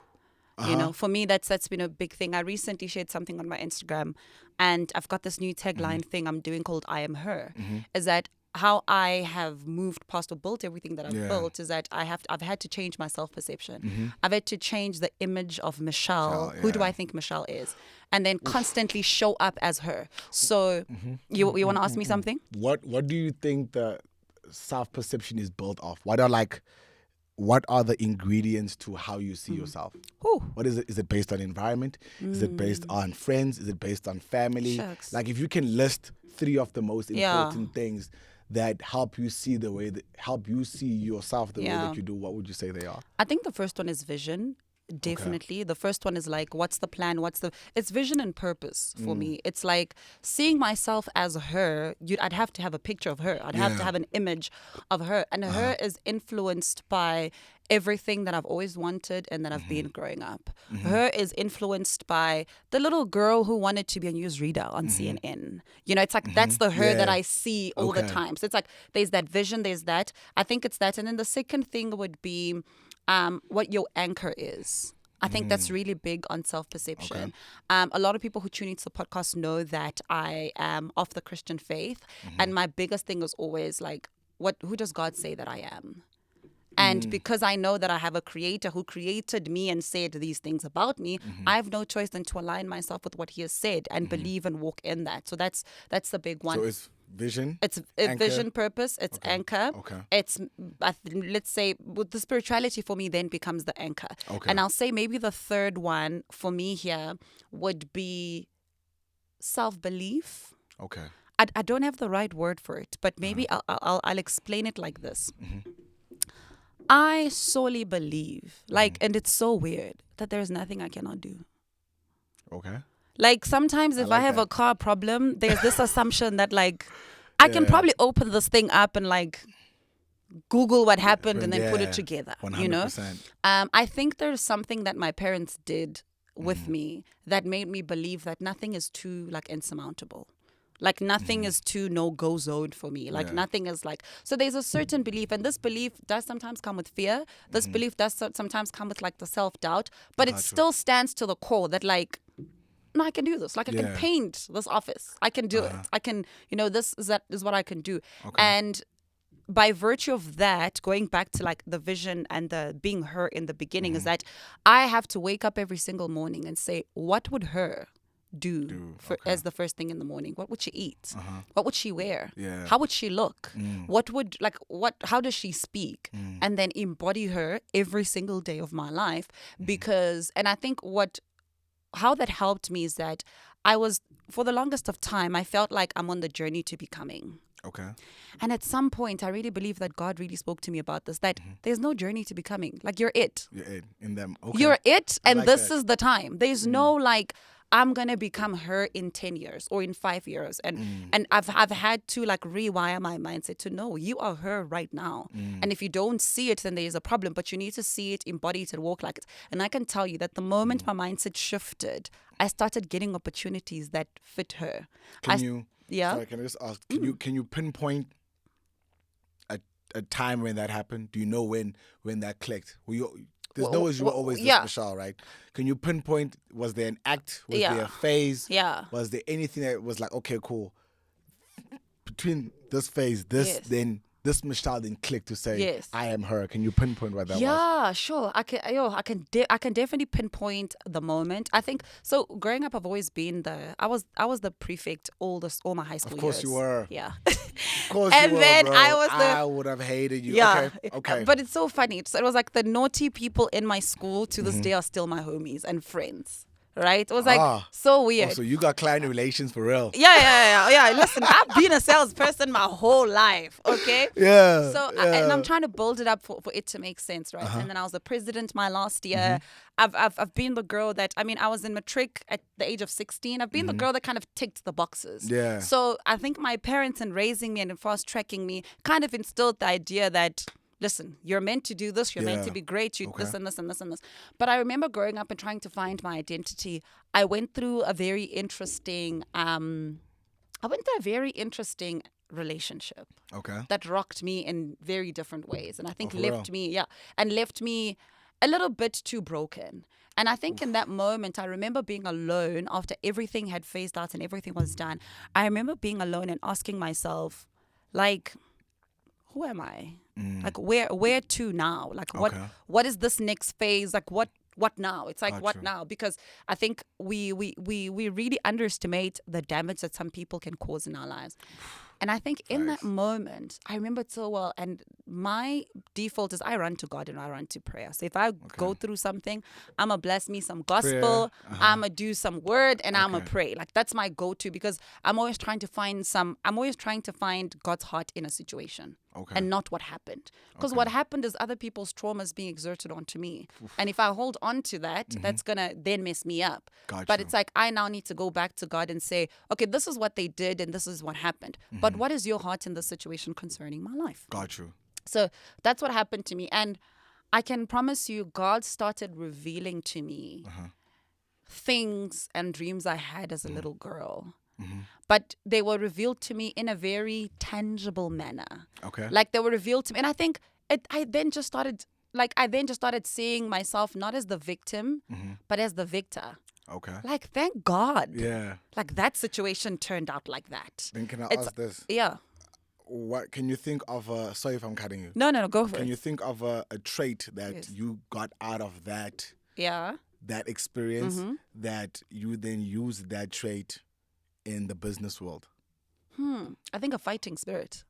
You know, for me, that's been a big thing. I recently shared something on my Instagram, and I've got this new tagline thing I'm doing called "I am her." Is that how I have moved past or built everything that I've built? Is that I've had to change my self-perception. I've had to change the image of Michelle. Who do I think Michelle is? And then constantly show up as her. So you want to ask me something? What do you think the self-perception is built off? What are the ingredients to how you see yourself? Ooh. What is it? Is it based on environment? Is it based on friends? Is it based on family? Shucks. Like if you can list 3 of the most important things that help you see yourself the way that you do, what would you say they are? I think the first one is vision. Definitely. The first one is like, what's the plan? It's vision and purpose for me. It's like seeing myself as her. I'd have to have a picture of her. I'd have to have an image of her. And her is influenced by everything that I've always wanted and that I've been growing up. Her is influenced by the little girl who wanted to be a newsreader on CNN. You know, it's like that's the her that I see all the time. So it's like there's that vision, there's that. I think it's that. And then the second thing would be what your anchor is. I think that's really big on self-perception. A lot of people who tune into the podcast know that I am of the Christian faith. And my biggest thing is always like, who does God say that I am? And because I know that I have a creator who created me and said these things about me, I have no choice than to align myself with what he has said and believe and walk in that. So that's the big one. So it's vision? It's anchor? vision, purpose, it's anchor. Okay. It's, let's say, with the spirituality for me then becomes the anchor. Okay. And I'll say maybe the third one for me here would be self-belief. Okay. I don't have the right word for it, but maybe I'll explain it like this. I solely believe, and it's so weird, that there's nothing I cannot do. Okay. Like sometimes if I like have that. a car problem, there's this assumption that I can probably open this thing up and Google what happened and then put it together. 100%. You know? I think there's something that my parents did with me that made me believe that nothing is too insurmountable. Like nothing is too no-go zone for me. Nothing is so there's a certain belief, and this belief does sometimes come with fear. This belief does sometimes come with the self-doubt, but it still stands to the core that no, I can do this. I can paint this office. I can do it. I can, this is what I can do. Okay. And by virtue of that, going back to like the vision and the being her in the beginning, is that I have to wake up every single morning and say, what would her do for, as the first thing in the morning? What would she eat? What would she wear? Yeah. How would she look? How does she speak? And then embody her every single day of my life. Because, and I think how that helped me is that I was, for the longest of time, I felt like I'm on the journey to becoming. Okay. And at some point, I really believe that God really spoke to me about this, that there's no journey to becoming. Like, you're it. You're it in them. Okay. You're it, and like this that. is the time. There's no like, I'm gonna become her in 10 years or in 5 years. And I've had to like rewire my mindset to know you are her right now. And if you don't see it, then there's a problem. But you need to see it, embody it, and walk like it. And I can tell you that the moment my mindset shifted, I started getting opportunities that fit her. Yeah. Sorry, can I just ask? Can you pinpoint a time when that happened? Do you know when that clicked? There's no ways you were always this Michelle, right? Can you pinpoint? Was there an act? Was there a phase? Yeah. Was there anything that was like, okay, cool? Between this phase, then this Michelle then clicked to say, I am her. Can you pinpoint what that was? Yeah, sure. I can definitely pinpoint the moment. I think so. Growing up, I've always been I was the prefect all my high school years. Of course you were. Yeah. Of course and you were, then bro. I would have hated you. Yeah. Okay. But it's so funny. So it was like the naughty people in my school to this day are still my homies and friends. Right? It was like so weird. Oh, so you got client relations for real. Yeah. Listen, I've been a salesperson my whole life, okay? Yeah. So, and I'm trying to build it up for it to make sense, right? And then I was the president my last year. I've been the girl that, I was in matric at the age of 16. I've been the girl that kind of ticked the boxes. Yeah. So I think my parents in raising me and in fast tracking me kind of instilled the idea that, listen, you're meant to do this. You're meant to be great. This and this and this and this. But I remember growing up and trying to find my identity. I went through a very interesting, relationship. Okay. That rocked me in very different ways, and I think left me a little bit too broken. And I think in that moment, I remember being alone after everything had phased out and everything was done. I remember being alone and asking myself, like, who am I? Like, where to now? Like, what is this next phase? Like, what now? It's like, what now? Because I think we really underestimate the damage that some people can cause in our lives. And I think in that moment, I remember it so well. And my default is I run to God and I run to prayer. So if I go through something, I'm going to bless me some gospel, I'm going to do some word, and I'm going to pray. Like, that's my go-to, because I'm always trying to find God's heart in a situation. And not what happened. Because what happened is other people's traumas being exerted onto me. And if I hold on to that, that's going to then mess me up. But it's like, I now need to go back to God and say, okay, this is what they did and this is what happened. But what is your heart in this situation concerning my life? Got you. So that's what happened to me. And I can promise you, God started revealing to me things and dreams I had as a little girl. But they were revealed to me in a very tangible manner. Okay. Like, they were revealed to me. And I think I then just started seeing myself not as the victim, but as the victor. Okay. Like, thank God. Yeah. Like, that situation turned out like that. Then can I ask this? Yeah. What can you think of sorry if I'm cutting you. No, go for it. Can you think of a trait that you got out of that experience that you then use that trait in the business world? I think a fighting spirit.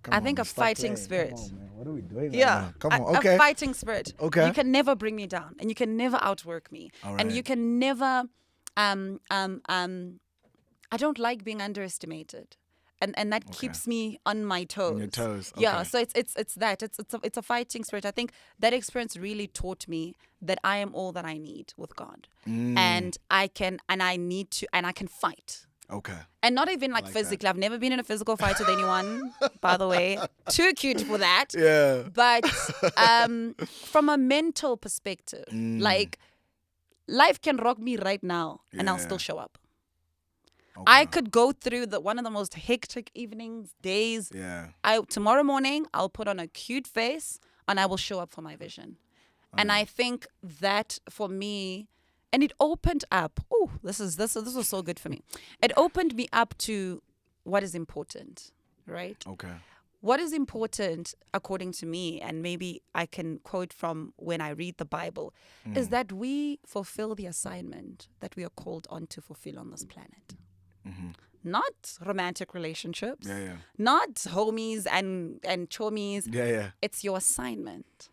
Come on, a fighting spirit. Come on, man. What are we doing? Yeah. Right now? Come on. Okay. A fighting spirit. Okay. You can never bring me down, and you can never outwork me. All right. And you can never I don't like being underestimated. And that keeps me on my toes. On your toes. Okay. Yeah, so it's a fighting spirit. I think that experience really taught me that I am all that I need with God. And I can fight. Okay. And not even like physically. I've never been in a physical fight with anyone, by the way. Too cute for that. Yeah. But from a mental perspective, like, life can rock me right now and I'll still show up. Okay. I could go through one of the most hectic evenings, days. Yeah. Tomorrow morning, I'll put on a cute face and I will show up for my vision. And I think that for me, and it opened up. Oh, this was so good for me. It opened me up to what is important, right? Okay. what is important, according to me, and maybe I can quote from when I read the Bible, is that we fulfill the assignment that we are called on to fulfill on this planet. Not romantic relationships, not homies and chomies. It's your assignment.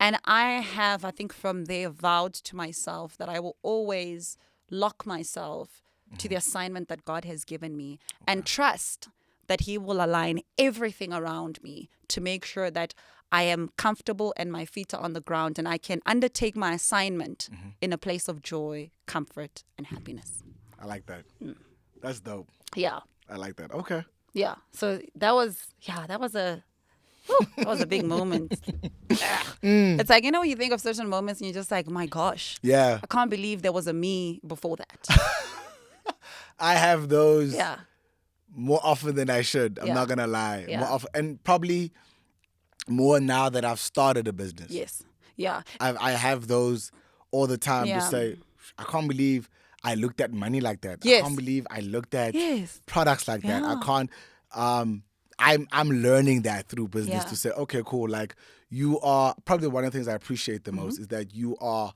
And I think from there vowed to myself that I will always lock myself to the assignment that God has given me and trust that He will align everything around me to make sure that I am comfortable and my feet are on the ground and I can undertake my assignment in a place of joy, comfort, and happiness. I like that. That's dope. Yeah. I like that. Okay. Yeah. So that was a big moment. It's like, when you think of certain moments and you're just like, my gosh. Yeah. I can't believe there was a me before that. I have those Yeah. more often than I should. I'm not going to lie. Yeah. More often, and probably more now that I've started a business. Yes. Yeah. I have those all the time to say, I can't believe I looked at money like that. Yes. I can't believe I looked at Yes. products like that. I Yeah. can't. I'm learning that through business to say, okay, cool. Like, you are probably one of the things I appreciate the most is that you are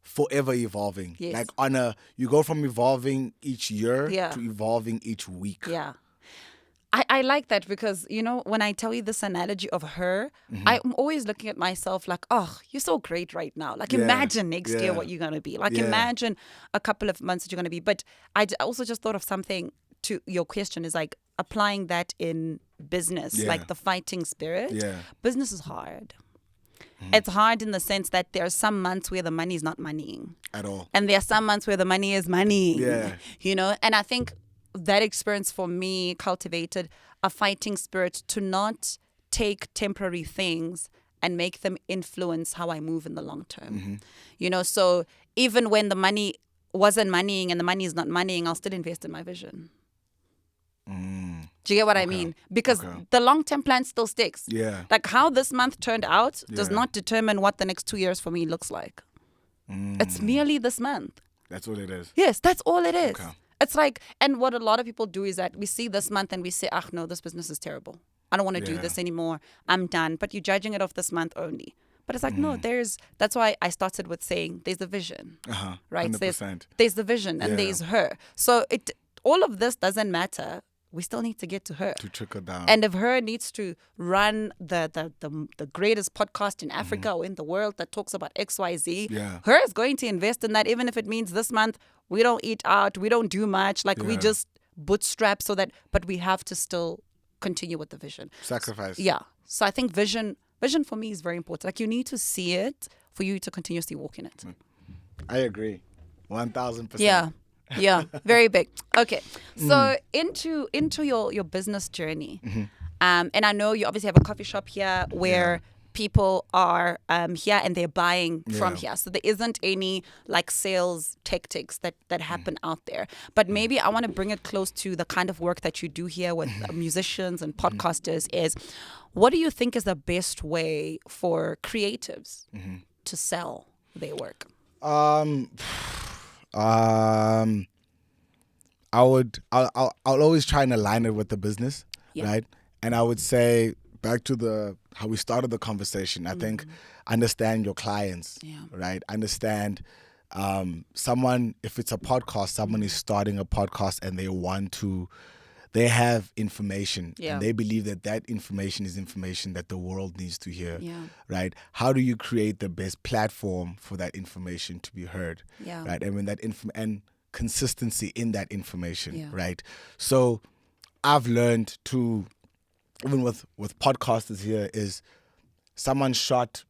forever evolving. Yes. Like you go from evolving each year Yeah. to evolving each week. Yeah. I like that because, when I tell you this analogy of her, I'm always looking at myself like, oh, you're so great right now. Like, imagine next year what you're going to be. Like, imagine a couple of months that you're going to be. But I also just thought of something to your question is like applying that in business, like the fighting spirit. Yeah. Business is hard. It's hard in the sense that there are some months where the money is not moneying. At all. And there are some months where the money is money. Yeah. And I think that experience for me cultivated a fighting spirit to not take temporary things and make them influence how I move in the long term. So even when the money wasn't moneying and the money is not moneying, I'll still invest in my vision. Do you get what I mean? Because the long-term plan still sticks. Yeah. Like how this month turned out does not determine what the next 2 years for me looks like. It's merely this month. That's what it is. Yes, that's all it is. Okay. It's like, and what a lot of people do is that we see this month and we say, no, this business is terrible. I don't want to do this anymore. I'm done. But you're judging it off this month only. But it's like, no, that's why I started with saying there's a vision, right? 100%. There's the vision and there's her. So all of this doesn't matter. We still need to get to her. To trickle down. And if her needs to run the greatest podcast in Africa or in the world that talks about XYZ, her is going to invest in that, even if it means this month we don't eat out, we don't do much, like we just bootstrap but we have to still continue with the vision. Sacrifice. Yeah. So I think vision for me is very important. Like you need to see it for you to continuously walk in it. I agree. 1,000%. Yeah. Yeah, very big. Okay, so into your business journey, and I know you obviously have a coffee shop here where people are here and they're buying from here. So there isn't any like sales tactics that happen out there. But maybe I want to bring it close to the kind of work that you do here with musicians and podcasters. Is what do you think is the best way for creatives to sell their work? I'll always try and align it with the business, right? And I would say back to how we started the conversation. I think understand your clients, right? Understand someone, if it's a podcast, someone is starting a podcast and they have information and they believe that information is information that the world needs to hear, right? How do you create the best platform for that information to be heard, right? And when that and consistency in that information, right? So I've learned to, even with podcasters here, is someone shot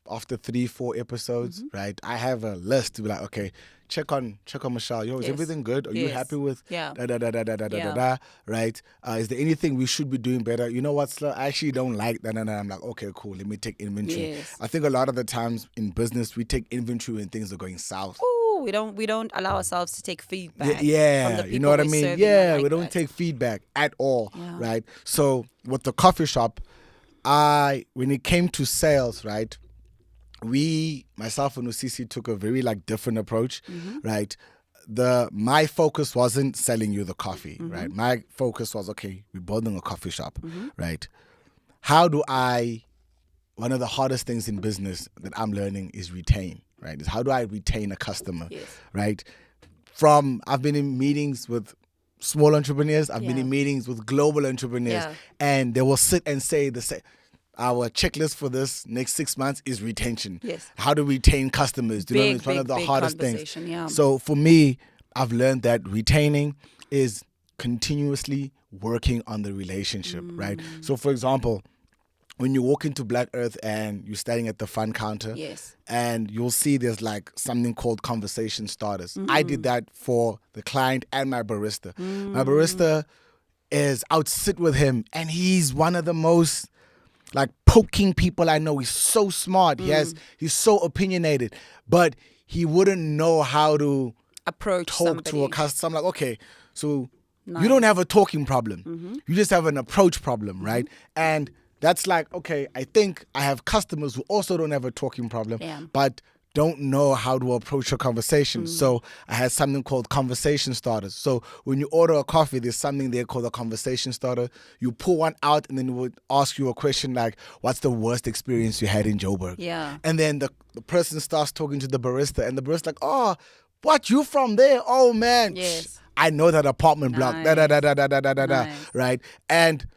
after 3-4 episodes, right? I have a list to be like, okay, check on Michelle. Yo, is everything good? Are you happy with right? Is there anything we should be doing better? You know what, Sla? I actually don't like that. I'm like, okay, cool. Let me take inventory. I think a lot of the times in business, we take inventory when things are going south. Ooh, we don't allow ourselves to take feedback. From the You know what I mean? We don't take feedback at all, right? So with the coffee shop, when it came to sales, right? Myself and Usisi took a very different approach, right? My focus wasn't selling you the coffee, right? My focus was, okay, we're building a coffee shop, right? one of the hardest things in business that I'm learning is retain, right? Is how do I retain a customer, Yes. right? I've been in meetings with small entrepreneurs, I've been in meetings with global entrepreneurs, and they will sit and say the same. Our checklist for this next 6 months is retention. Yes. How to retain customers. Do you know what I mean? It's one of the hardest things. Yeah. So for me, I've learned that retaining is continuously working on the relationship, right? So for example, when you walk into Black Earth and you're standing at the front counter, Yes. and you'll see there's like something called conversation starters. I did that for the client and my barista. My barista I would sit with him, and he's one of the most like poking people I know. He's so smart. He's so opinionated, but he wouldn't know how to Approach talk somebody. to a customer. I'm like, okay, so Nice. you don't have a talking problem. You just have an approach problem, right? And that's like, okay, I think I have customers who also don't have a talking problem, but don't know how to approach a conversation. So I had something called conversation starters. So when you order a coffee, there's something there called a conversation starter. You pull one out, and then it would ask you a question like, what's the worst experience you had in Joburg? Yeah. And then the person starts talking to the barista, and the barista like, oh, what, you from there? Oh, man. Yes. I know that apartment block. Nice. Nice. Right? And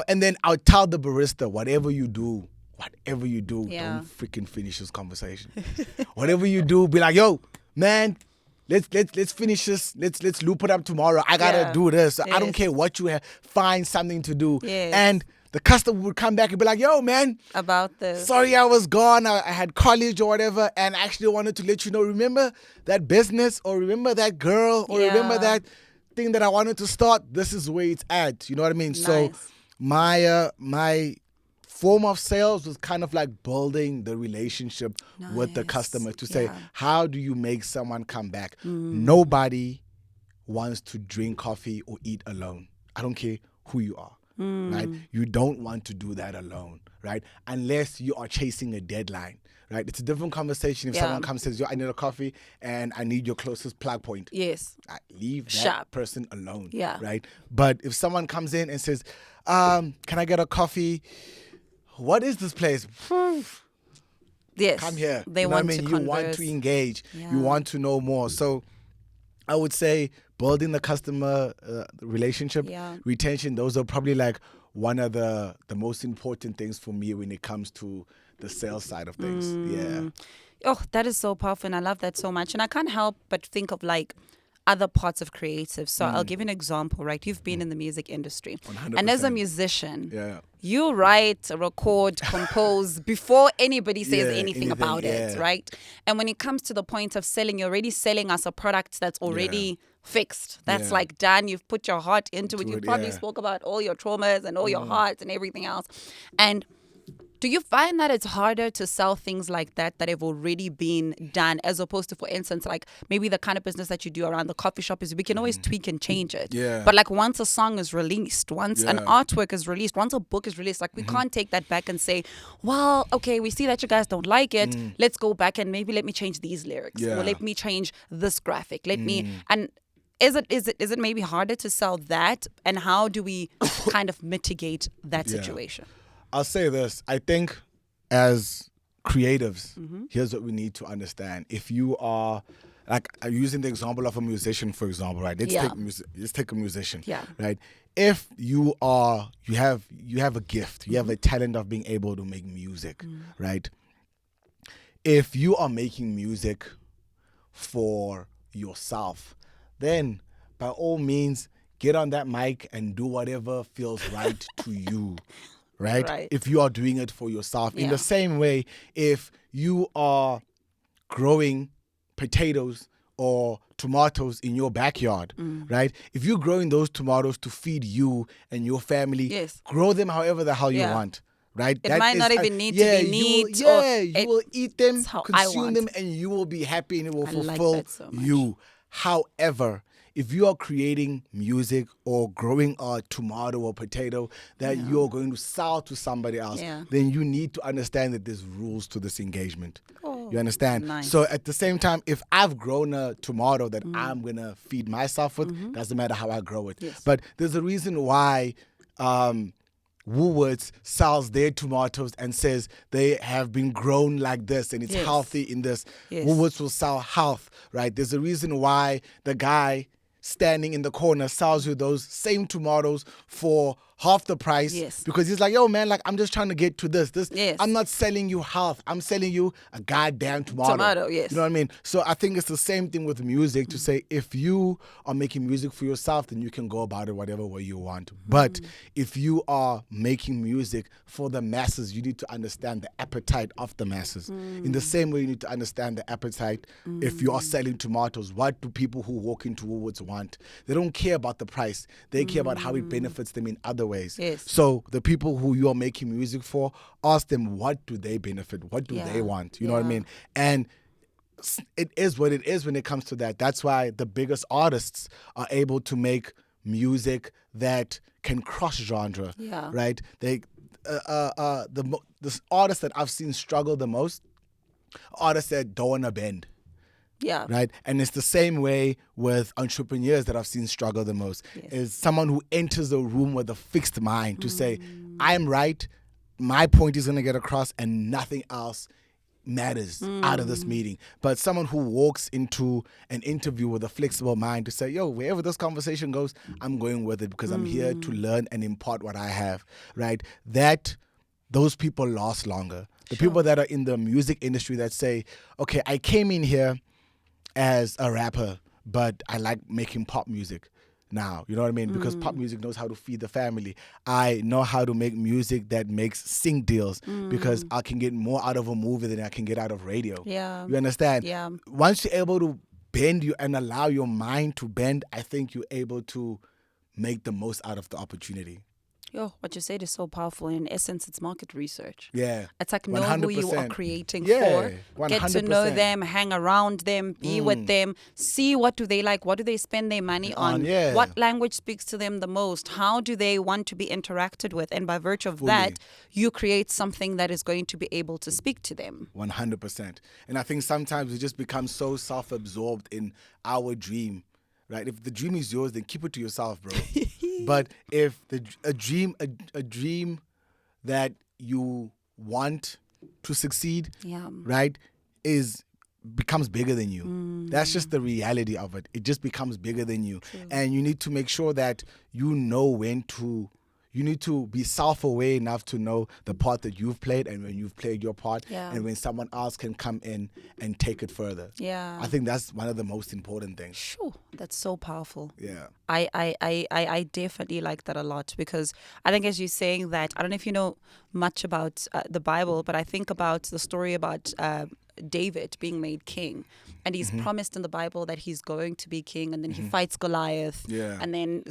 and then I'll tell the barista, whatever you do, don't freaking finish this conversation. Whatever you do, be like, yo, man, let's finish this. Let's loop it up tomorrow. I gotta do this. I don't care what you have. Find something to do. Yes. And the customer would come back and be like, yo, man, About this. sorry I was gone. I had college or whatever, and I actually wanted to let you know, remember that business, or remember that girl, or remember that thing that I wanted to start? This is where it's at. You know what I mean? Nice. So my form of sales was kind of like building the relationship with the customer to say, how do you make someone come back? Nobody wants to drink coffee or eat alone. I don't care who you are, right? You don't want to do that alone, right? Unless you are chasing a deadline, right? It's a different conversation if someone comes and says, yo, I need a coffee and I need your closest plug point. Yes. Leave that person alone, Yeah. right? But if someone comes in and says, can I get a coffee? What is this place? Yes. Come here. They you know want what I mean? to You converse. want to engage. Yeah. You want to know more. So I would say building the customer relationship, retention, those are probably like one of the most important things for me when it comes to the sales side of things. Yeah. Oh, that is so powerful, and I love that so much. And I can't help but think of like other parts of creative. So I'll give you an example, right? You've been in the music industry. 100%. And as a musician, Yeah. you write, record, compose before anybody says anything anything, about it, right? And when it comes to the point of selling, you're already selling us a product that's already fixed. That's like done. You've put your heart into it. You probably spoke about all your traumas and all your hearts and everything else. And do you find that it's harder to sell things like that have already been done, as opposed to, for instance, like maybe the kind of business that you do around the coffee shop is we can always tweak and change it. Yeah. But like once a song is released, once an artwork is released, once a book is released, like we can't take that back and say, well, okay, we see that you guys don't like it. Let's go back and maybe let me change these lyrics. Or let me change this graphic. Let me... And is it maybe harder to sell that? And how do we kind of mitigate that situation? I'll say this. I think as creatives, here's what we need to understand. If you are, like, I'm using the example of a musician, for example, right? Let's take a musician, right? If you have a gift, you have a talent of being able to make music, right? If you are making music for yourself, then by all means, get on that mic and do whatever feels right to you. Right? If you are doing it for yourself. In the same way, if you are growing potatoes or tomatoes in your backyard, right? If you're growing those tomatoes to feed you and your family, grow them however the hell you want. Right? It might not even need to be neat. You will eat them, consume them, and you will be happy and it will fulfill you. However, if you are creating music or growing a tomato or potato that you're going to sell to somebody else, then you need to understand that there's rules to this engagement. You understand? Nice. So at the same time, if I've grown a tomato that I'm going to feed myself with, doesn't matter how I grow it. But there's a reason why Woolworths sells their tomatoes and says they have been grown like this and it's Yes. healthy in this. Yes. Woolworths will sell health, right? There's a reason why the guy standing in the corner sells you those same tomatoes for half the price. Yes. Because he's like, yo, man, like, I'm just trying to get to this. Yes. I'm not selling you health. I'm selling you a goddamn tomato. Tomato, yes. You know what I mean? So I think it's the same thing with music to say, if you are making music for yourself, then you can go about it whatever way you want. But if you are making music for the masses, you need to understand the appetite of the masses. In the same way, you need to understand the appetite. If you are selling tomatoes, what do people who walk into Woolworths want? They don't care about the price. They care about how it benefits them in other ways. Yes. So the people who you are making music for, ask them, what do they benefit? What do they want? You know what I mean? And it is what it is when it comes to that. That's why the biggest artists are able to make music that can cross genre. Yeah. Right? They the artists that I've seen struggle the most, artists that don't want to bend. Yeah. Right? And it's the same way with entrepreneurs that I've seen struggle the most. Yes. Is someone who enters a room with a fixed mind to say, I'm right, my point is going to get across and nothing else matters out of this meeting. But someone who walks into an interview with a flexible mind to say, yo, wherever this conversation goes, I'm going with it because I'm here to learn and impart what I have, right? Those people last longer. The people that are in the music industry that say, okay, I came in here as a rapper, but I like making pop music now. You know what I mean? Because pop music knows how to feed the family. I know how to make music that makes sync deals because I can get more out of a movie than I can get out of radio. Yeah. You understand? Yeah. Once you're able to bend you and allow your mind to bend, I think you're able to make the most out of the opportunity. Yo, what you said is so powerful. In essence, it's market research. Yeah. It's like know who you are 100%. creating Yeah, for. Get to know 100%. them, hang around them, be with them, see what do they like, what do they spend their money on, yeah. what language speaks to them the most, how do they want to be interacted with, and by virtue of that, you create something that is going to be able to speak to them. 100%. And I think sometimes we just become so self-absorbed in our dream, right? If the dream is yours, then keep it to yourself, bro. But if a dream that you want to succeed, right, becomes bigger than you. That's just the reality of it. It just becomes bigger than you. And you need to make sure that you know you need to be self-aware enough to know the part that you've played and when you've played your part and when someone else can come in and take it further. Yeah. I think that's one of the most important things. Sure. That's so powerful. Yeah. I definitely like that a lot because I think as you're saying that, I don't know if you know much about the Bible, but I think about the story about David being made king. And he's promised in the Bible that he's going to be king, and then he fights Goliath. Yeah. And then,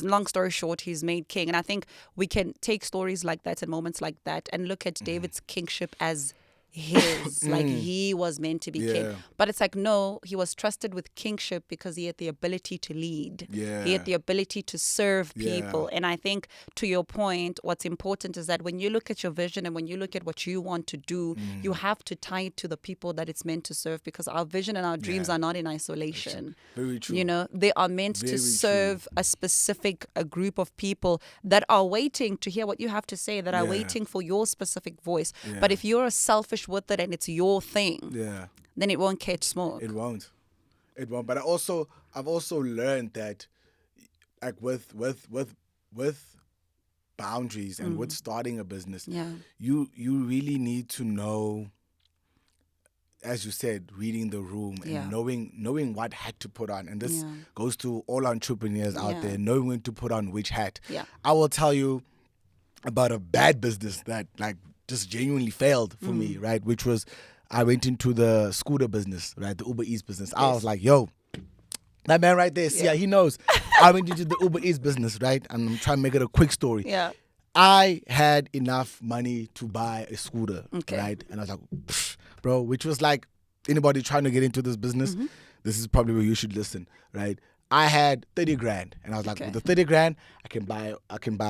long story short, he's made king. And I think we can take stories like that and moments like that and look at David's kingship as his, like he was meant to be king. But it's like, no, he was trusted with kingship because he had the ability to lead. Yeah. He had the ability to serve people. And I think to your point, what's important is that when you look at your vision and when you look at what you want to do, you have to tie it to the people that it's meant to serve, because our vision and our dreams are not in isolation. Very true. You know, they are meant to serve a specific group of people that are waiting to hear what you have to say, that are waiting for your specific voice. But if you're a selfish with it and it's your thing, then it won't catch smoke. It won't. But I've also learned that, like with boundaries and with starting a business, you really need to know, as you said, reading the room and knowing what hat to put on. And this goes to all entrepreneurs out there, knowing when to put on which hat. I will tell you about a bad business that just genuinely failed for me, right? Which was, I went into the scooter business, right? The Uber Eats business. I was like, yo, that man right there, see, he knows. I went into the Uber Eats business, right? And I'm trying to make it a quick story. Yeah. I had enough money to buy a scooter, right? And I was like, bro, which was like, anybody trying to get into this business, this is probably where you should listen, right? I had 30 grand, and I was like, with the 30 grand, I can buy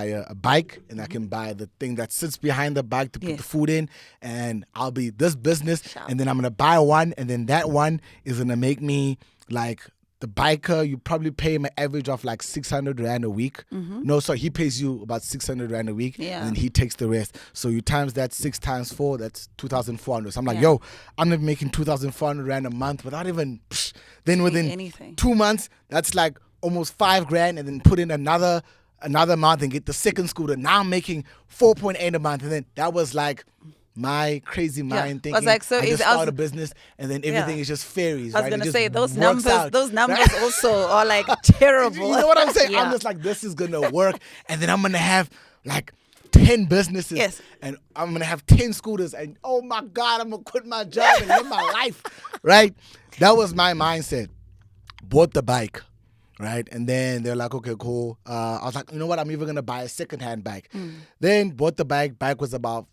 a bike, and I can buy the thing that sits behind the bike to put the food in, and I'll be this business, and then I'm gonna buy one, and then that one is gonna make me like the biker, you probably pay him an average of like 600 Rand a week. No, sorry, he pays you about 600 Rand a week. Yeah. And then he takes the rest. So you times that 6 times 4, that's 2,400. So I'm like, Yeah. yo, I'm not making 2,400 Rand a month without even, then within anything. 2 months, that's like almost 5 grand, and then put in another month and get the second scooter. Now I'm making 4.8 a month. And then that was like my crazy mind thinking, like, so I just easy. I was- start a business and then everything is just fairies. I was right? It gonna just say those works numbers. out. Those numbers also are like terrible. You know what I'm saying? Yeah. I'm just like, this is gonna work, and then I'm gonna have like 10 businesses, Yes. and I'm gonna have 10 scooters, and oh my God, I'm gonna quit my job and live my life, right? That was my mindset. Bought the bike, right? And then they're like, okay, cool. I was like, you know what? I'm even gonna buy a secondhand bike. Then bought the bike. Bike was about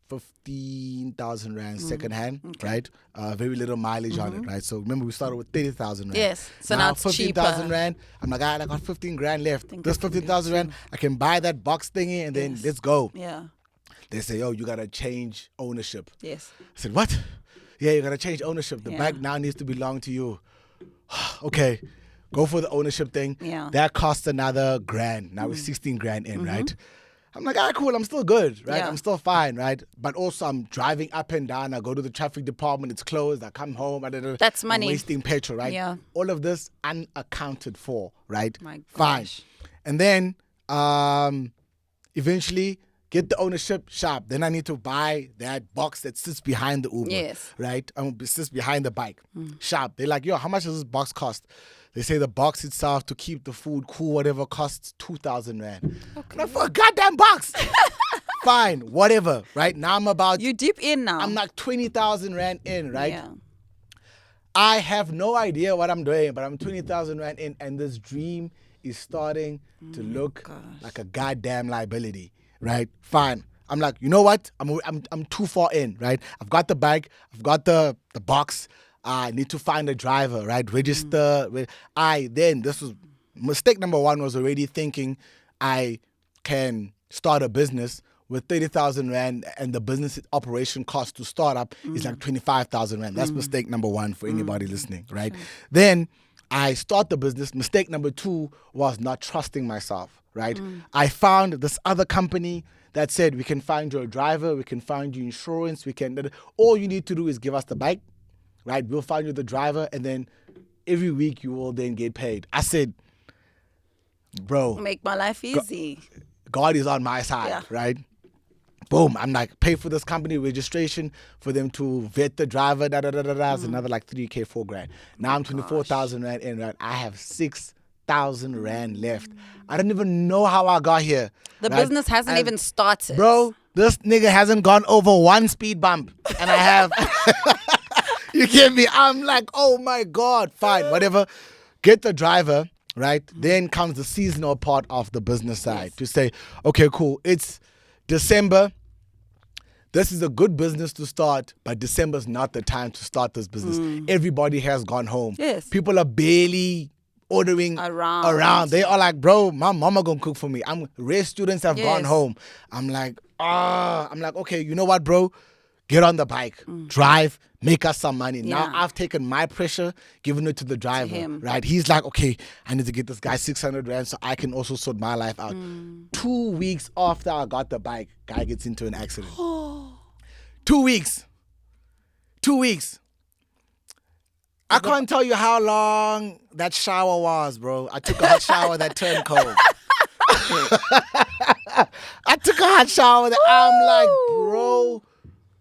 15,000 Rand secondhand, right? Very little mileage on it, right? So remember, we started with 30,000 Rand. Yes. So now it's 15,000 cheaper. Rand. I'm like, I got 15 grand left. think This I can do 15,000 Rand, I can buy that box thingy and then let's go. Yeah. They say, yo, you gotta change ownership. Yes. I said, what? Yeah, you gotta change ownership. The Yeah. bike now needs to belong to you. Okay, go for the ownership thing. Yeah. That costs another grand. Now we're 16 grand in, right? I'm like, cool, I'm still good, right? Yeah. I'm still fine, right? But also I'm driving up and down. I go to the traffic department, it's closed. I come home. That's I'm money. wasting petrol, right? Yeah. All of this unaccounted for, right? My Fine. gosh. And then eventually get the ownership sharp. Then I need to buy that box that sits behind the Uber. Yes. Right? Sits behind the bike. Sharp. They're like, yo, how much does this box cost? They say the box itself to keep the food cool, whatever, costs 2,000 Rand. Okay. For a goddamn box. Fine, whatever. Right? Now I'm about, You deep in now. I'm like 20,000 Rand in, right? Yeah. I have no idea what I'm doing, but I'm 20,000 Rand in, and this dream is starting to look like a goddamn liability, right? Fine. I'm like, you know what? I'm too far in, right? I've got the bike, I've got the box. I need to find a driver, right? Register. This was mistake number one, was already thinking I can start a business with 30,000 Rand, and the business operation cost to start up is like 25,000 Rand. That's mistake number one for anybody listening, right? Then I start the business. Mistake number two was not trusting myself, right? I found this other company that said, we can find you a driver, we can find you insurance, all you need to do is give us the bike, right? We'll find you the driver, and then every week you will then get paid. I said, bro, Make my life easy. God is on my side, Yeah. right? Boom. I'm like, pay for this company registration for them to vet the driver, It's another like 3K, 4 grand. Now I'm 24,000 Rand in, right? I have 6,000 Rand left. I don't even know how I got here. The right? business hasn't And, even started. Bro, this nigga hasn't gone over one speed bump. And I have. You get me? I'm like, oh my God, fine, whatever. Get the driver, right? Then comes the seasonal part of the business side to say, okay, cool, it's December. This is a good business to start, but December's not the time to start this business. Everybody has gone home. Yes. People are barely ordering Around. They are like, bro, my mama gonna cook for me. Race students have gone Yes. home. I'm like, okay, you know what, bro? Get on the bike, drive, make us some money. Now Yeah. I've taken my pressure, given it to the driver, him. right? He's like, okay, I need to get this guy 600 Rand so I can also sort my life out. 2 weeks after I got the bike, guy gets into an accident. 2 weeks. 2 weeks. I can't tell you how long that shower was, bro. I took a hot shower that turned cold. I took a hot shower that I'm like, bro,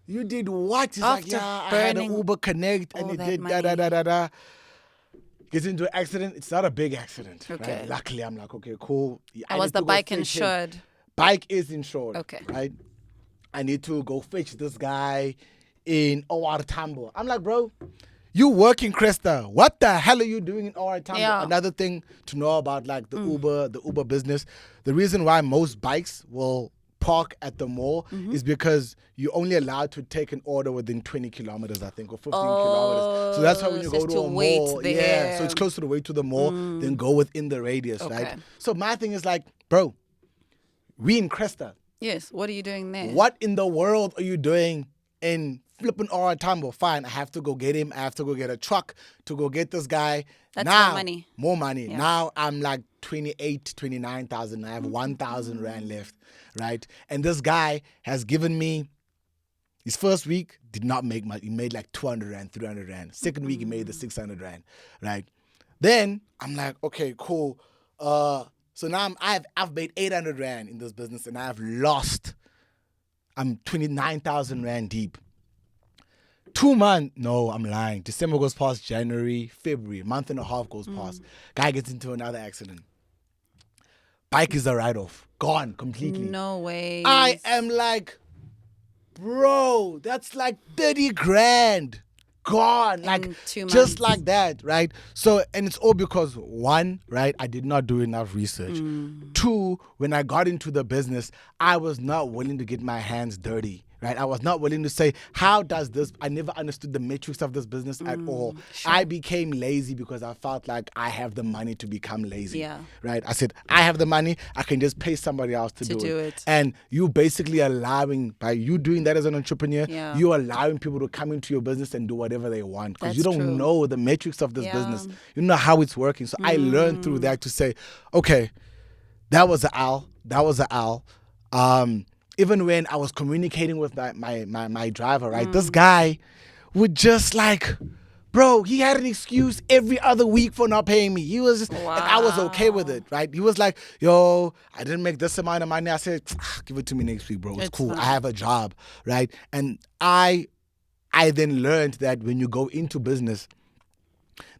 you did what? He's like, After yeah, I had an burning Uber Connect and all it that did money. Gets into an accident. It's not a big accident. Okay. Right? Luckily, I'm like, okay, cool. I And was need the to go bike fetch him. insured? Bike is insured. Okay. Right? I need to go fetch this guy in OR Tambo. I'm like, bro, you work in Cresta. What the hell are you doing in OR Tambo? Yeah. Another thing to know about like the Uber business. The reason why most bikes will park at the mall is because you're only allowed to take an order within 20 kilometers, I think, or 15 kilometers. So that's why when you so go it's to to a wait mall, there. so it's closer to the way to the mall, then go within the radius, Okay. right? So my thing is like, bro, we in Cresta. Yes. What are you doing there? What in the world are you doing in flipping all the time. Well, fine, I have to go get him. I have to go get a truck to go get this guy. That's now, more money. More money. Yeah. Now I'm like 29,000. I have 1,000 rand left, right? And this guy has given me, his first week did not make much. He made like 200 rand, 300 rand. Second week, he made the 600 rand, right? Then I'm like, okay, cool. So now I've made 800 rand in this business, and I've lost. I'm 29,000 rand deep. 2 months, no, I'm lying. December goes past, January, February, month and a half goes past. Guy gets into another accident. Bike is a write-off, gone completely. No way. I am like, bro, that's like 30 grand gone, like In 2 months. just like that, right? So, and it's all because one, right, I did not do enough research. Two, when I got into the business, I was not willing to get my hands dirty. Right, I was not willing to say, how does this, I never understood the metrics of this business at all. Sure. I became lazy because I felt like I have the money to become lazy. Yeah. Right, I said, I have the money, I can just pay somebody else to do it. And you basically allowing, by you doing that as an entrepreneur, you're allowing people to come into your business and do whatever they want. Because you don't know the metrics of this business. You don't know how it's working. So I learned through that to say, okay, that was an L. That was an L. Even when I was communicating with my driver, right, this guy would just like, bro, he had an excuse every other week for not paying me. He was just, and I was okay with it, right? He was like, yo, I didn't make this amount of money. I said, give it to me next week, bro. It's cool. Fine. I have a job, right? And I then learned that when you go into business,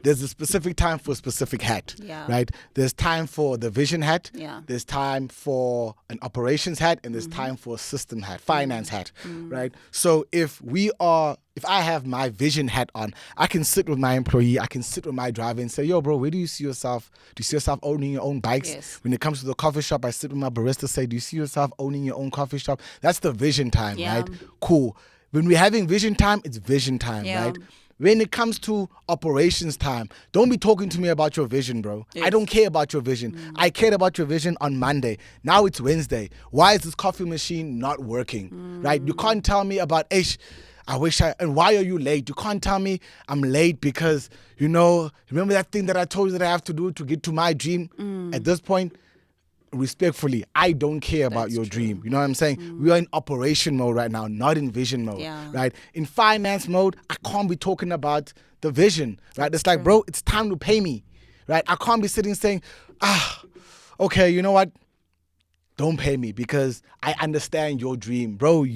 there's a specific time for a specific hat, right? There's time for the vision hat. There's time for an operations hat, and there's time for a system hat, finance hat, right? So if I have my vision hat on, I can sit with my employee, I can sit with my driver and say, yo, bro, where do you see yourself? Do you see yourself owning your own bikes? Yes. When it comes to the coffee shop, I sit with my barista, say, do you see yourself owning your own coffee shop? That's the vision time, right? Cool. When we're having vision time, it's vision time, right? When it comes to operations time, don't be talking to me about your vision, bro. Yes. I don't care about your vision. I cared about your vision on Monday. Now it's Wednesday. Why is this coffee machine not working, right? You can't tell me about, and why are you late? You can't tell me I'm late because, remember that thing that I told you that I have to do to get to my dream? At this point, respectfully, I don't care about your dream. You know what I'm saying? We are in operation mode right now, not in vision mode, right? In finance mode, I can't be talking about the vision, right? It's like, bro, it's time to pay me, right? I can't be sitting saying, okay, you know what? Don't pay me because I understand your dream. Bro,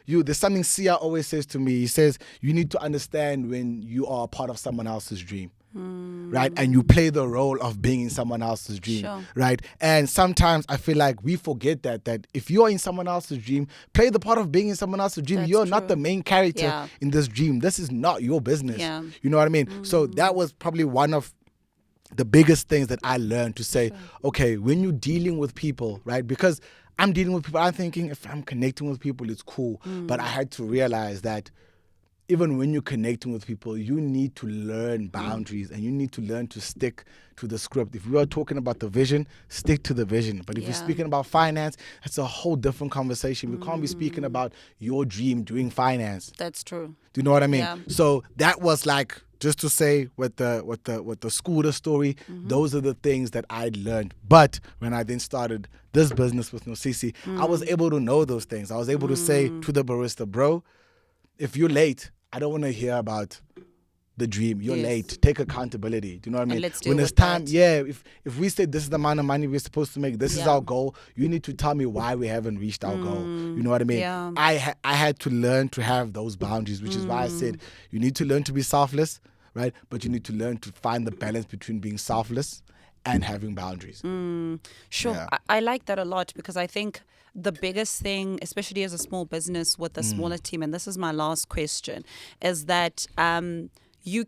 there's something Sia always says to me. He says, you need to understand when you are a part of someone else's dream. Right, and you play the role of being in someone else's dream, right? And sometimes I feel like we forget that if you're in someone else's dream, play the part of being in someone else's dream. You're not the main character in this dream. This is not your business. You know what I mean? So that was probably one of the biggest things that I learned to say, okay, when you're dealing with people, right? Because I'm dealing with people, I'm thinking if I'm connecting with people, it's cool. But I had to realize that even when you're connecting with people, you need to learn boundaries and you need to learn to stick to the script. If we are talking about the vision, stick to the vision. But if you're speaking about finance, it's a whole different conversation. We can't be speaking about your dream doing finance. That's true. Do you know what I mean? So that was like, just to say with the scooter story, those are the things that I learned. But when I then started this business with Nosisi, I was able to know those things. I was able to say to the barista, bro, if you're late, I don't want to hear about the dream. You're late. Take accountability. Do you know what I mean? And let's deal when it's with time, that. if we say this is the amount of money we're supposed to make, this is our goal, you need to tell me why we haven't reached our goal. You know what I mean? Yeah. I had to learn to have those boundaries, which is why I said you need to learn to be selfless, right? But you need to learn to find the balance between being selfless and having boundaries. Sure. Yeah. I like that a lot because I think the biggest thing, especially as a small business with a smaller team, and this is my last question, is that you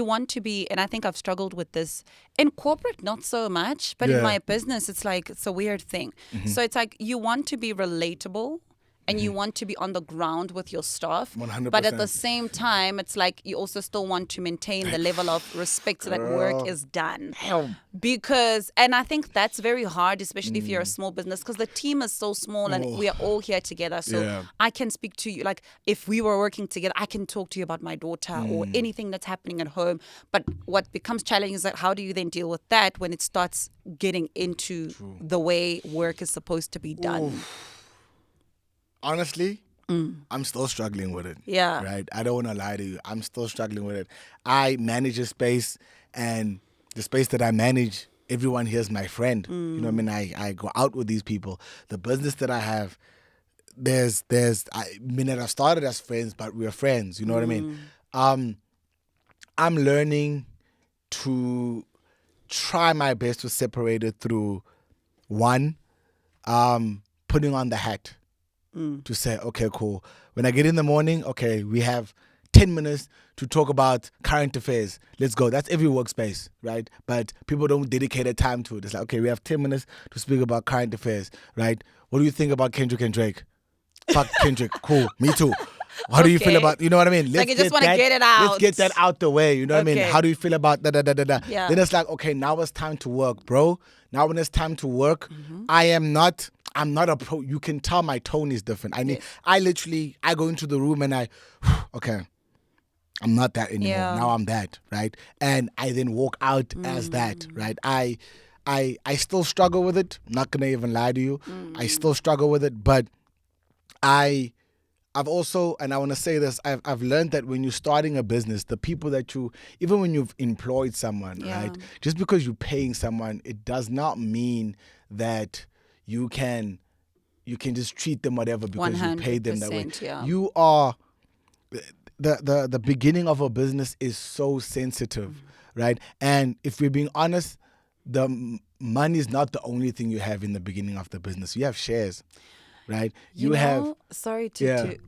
want to be, and I think I've struggled with this in corporate, not so much, but in my business, it's like, it's a weird thing. So it's like you want to be relatable and you want to be on the ground with your staff. 100%. But at the same time, it's like you also still want to maintain the level of respect so that work is done. Because, and I think that's very hard, especially if you're a small business, because the team is so small and we are all here together. So I can speak to you, like if we were working together, I can talk to you about my daughter or anything that's happening at home. But what becomes challenging is that how do you then deal with that when it starts getting into the way work is supposed to be done? Honestly, I'm still struggling with it. Yeah. Right? I don't want to lie to you. I'm still struggling with it. I manage a space, and the space that I manage, everyone here is my friend. You know what I mean? I go out with these people. The business that I have, I mean, that I started as friends, but we're friends. You know what I mean? I'm learning to try my best to separate it through one, putting on the hat. To say, okay, cool. When I get in the morning, okay, we have 10 minutes to talk about current affairs. Let's go. That's every workspace, right? But people don't dedicate a time to it. It's like, okay, we have 10 minutes to speak about current affairs, right? What do you think about Kendrick and Drake? Fuck Kendrick. Cool. Me too. How do you feel about, you know what I mean? Like you just want to get it out. Let's get that out the way. You know what I mean? How do you feel about da-da-da-da-da? Yeah. Then it's like, okay, now it's time to work, bro. Now when it's time to work, I'm not a pro. You can tell my tone is different. I go into the room and okay, I'm not that anymore. Yeah. Now I'm that, right? And I then walk out as that, right? I still struggle with it. I'm not gonna even lie to you. I still struggle with it, but I've also, and I want to say this, I've learned that when you're starting a business, the people that even when you've employed someone, right? Just because you're paying someone, it does not mean that you can just treat them whatever because you paid them that way. Yeah. You are, the beginning of a business is so sensitive, right? And if we're being honest, the money is not the only thing you have in the beginning of the business. You have shares. Right, sorry to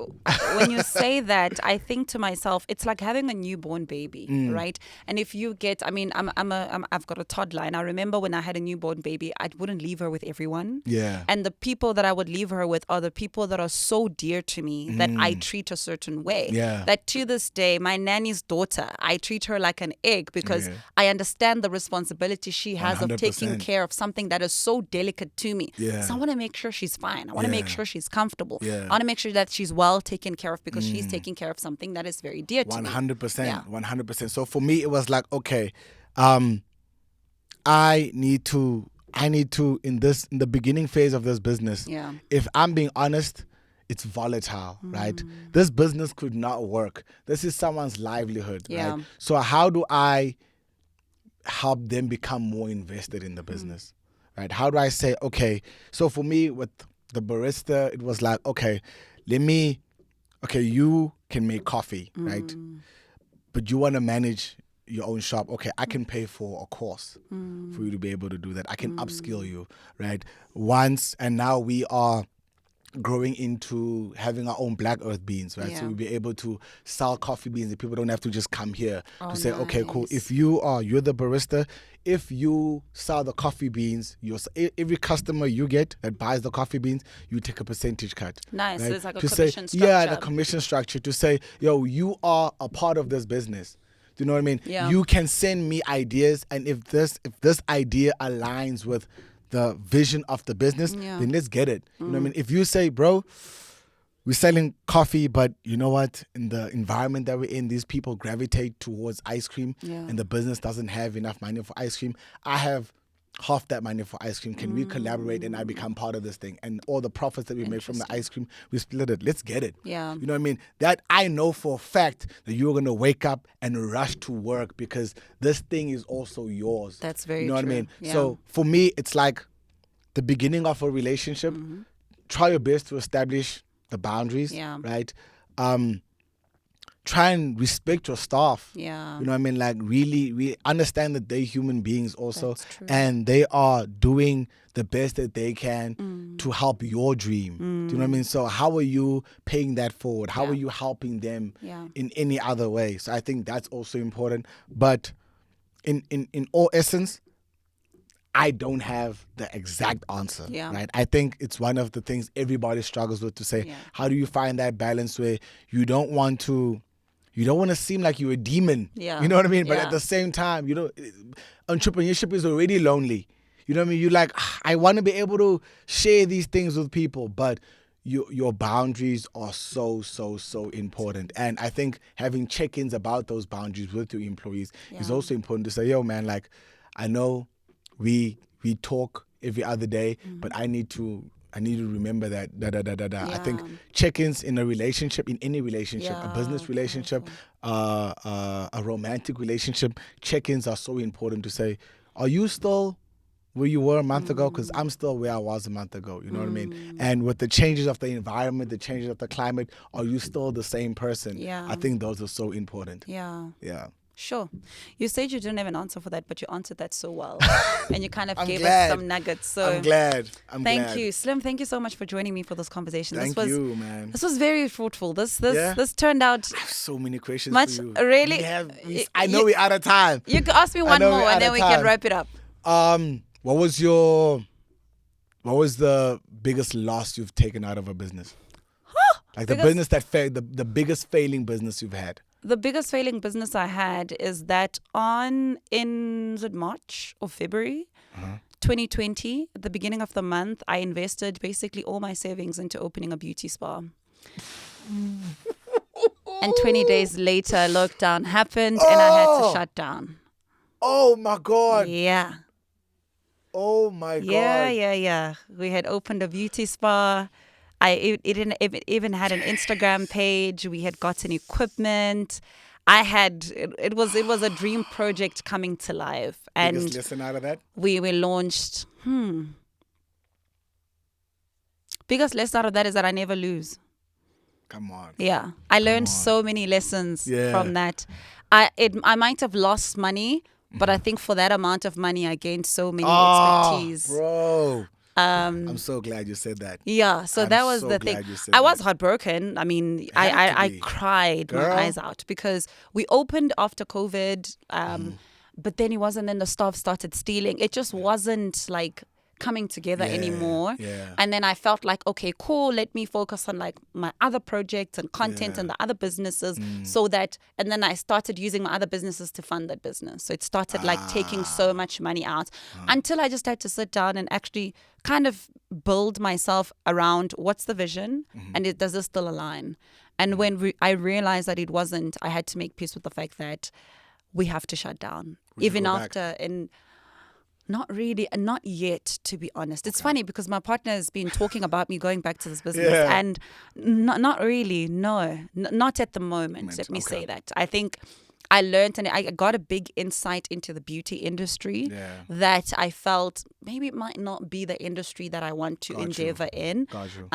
when you say that, I think to myself, it's like having a newborn baby, right? And if you get, I mean, I've got a toddler, and I remember when I had a newborn baby, I wouldn't leave her with everyone. Yeah. And the people that I would leave her with are the people that are so dear to me that I treat a certain way. Yeah. That to this day, my nanny's daughter, I treat her like an egg because I understand the responsibility she has 100%. of taking care of something that is so delicate to me. Yeah. So I want to make sure she's fine. I want to make sure she's comfortable. Yeah. I want to make sure that she's well taken care of because she's taking care of something that is very dear to me. 100%. 100%. So for me, it was like, okay, I need to in the beginning phase of this business. Yeah. If I'm being honest, it's volatile, right? This business could not work. This is someone's livelihood, right? So how do I help them become more invested in the business, right? How do I say, okay, so for me with the barista, it was like, okay, you can make coffee, right? But you want to manage your own shop. Okay, I can pay for a course for you to be able to do that. I can upskill you, right? And now we are growing into having our own Black Earth beans, right? So we'll be able to sell coffee beans and people don't have to just come here to say, okay, cool. If you're the barista, if you sell the coffee beans, every customer you get that buys the coffee beans, you take a percentage cut. Nice. Right? It's like a commission structure. Yeah, the commission structure to say, yo, you are a part of this business. Do you know what I mean? Yeah. You can send me ideas, and if this idea aligns with the vision of the business, then let's get it. You know what I mean? If you say, bro, we're selling coffee, but you know what? In the environment that we're in, these people gravitate towards ice cream, and the business doesn't have enough money for ice cream. I have half that money for ice cream. Can we collaborate and I become part of this thing? And all the profits that we make from the ice cream, we split it. Let's get it. Yeah. You know what I mean? That I know for a fact that you're going to wake up and rush to work because this thing is also yours. That's very true. You know what I mean? Yeah. So for me, it's like the beginning of a relationship. Try your best to establish the boundaries, right? Try and respect your staff. Yeah. You know what I mean? Like really understand that they're human beings also. That's true. And they are doing the best that they can to help your dream. Do you know what I mean? So how are you paying that forward? How are you helping them in any other way? So I think that's also important. But in all essence, I don't have the exact answer, Yeah. right? I think it's one of the things everybody struggles with to say, Yeah. how do you find that balance where you don't want to seem like you're a demon, Yeah. you know what I mean? But Yeah. at the same time, entrepreneurship is already lonely. You know what I mean? You're like, I want to be able to share these things with people, but your boundaries are so important. And I think having check-ins about those boundaries with your employees is also important to say, yo, man, like, I know we talk every other day, but I need to remember that. I think Yeah. check-ins in a relationship, in any relationship, a Yeah, business relationship, a romantic relationship, check-ins are so important to say, are you still where you were a month ago? Because I'm still where I was a month ago. You know what I mean? And with the changes of the environment, the changes of the climate, are you still the same person? Yeah. I think those are so important. Yeah. Yeah. Sure. You said you didn't have an answer for that, but you answered that so well. And you kind of I'm gave glad. us some nuggets. So I'm glad. thank you. Slim, thank you so much for joining me for this conversation. Thank you, man. This was very fruitful. This Yeah? turned out I have so many questions much. for you. Really? I know we're out of time. You can ask me one know more we're out and then of we can time. wrap it up. What was the biggest loss you've taken out of a business? Like the business that failed, the biggest failing business you've had. The biggest failing business I had is that is it March or February 2020, at the beginning of the month, I invested basically all my savings into opening a beauty spa. And 20 days later, lockdown happened and I had to shut down. Oh my God. Yeah. Oh my God. Yeah. We had opened a beauty spa. It even had an Instagram page. We had gotten equipment. It was a dream project coming to life. And Biggest lesson out of that? we launched. Biggest lesson out of that is that I never lose. Come on. Yeah, I learned so many lessons from that. I might have lost money, but I think for that amount of money, I gained so many expertise. Bro. I'm so glad you said that. Yeah, so that was the thing. I was heartbroken. I mean, I cried my eyes out because we opened after COVID, but then it wasn't. Then the staff started stealing. It just wasn't like coming together anymore. Yeah. And then I felt like, okay, cool, let me focus on like my other projects and content and the other businesses so that, and then I started using my other businesses to fund that business. So it started like taking so much money out until I just had to sit down and actually kind of build myself around what's the vision and does this still align? And when I realized that it wasn't, I had to make peace with the fact that we have to shut down. Even after, and not really, not yet, to be honest. It's funny because my partner has been talking about me going back to this business and not really, no, not at the moment. Let me say that. I think I learned and I got a big insight into the beauty industry that I felt maybe it might not be the industry that I want to endeavor in. Got you.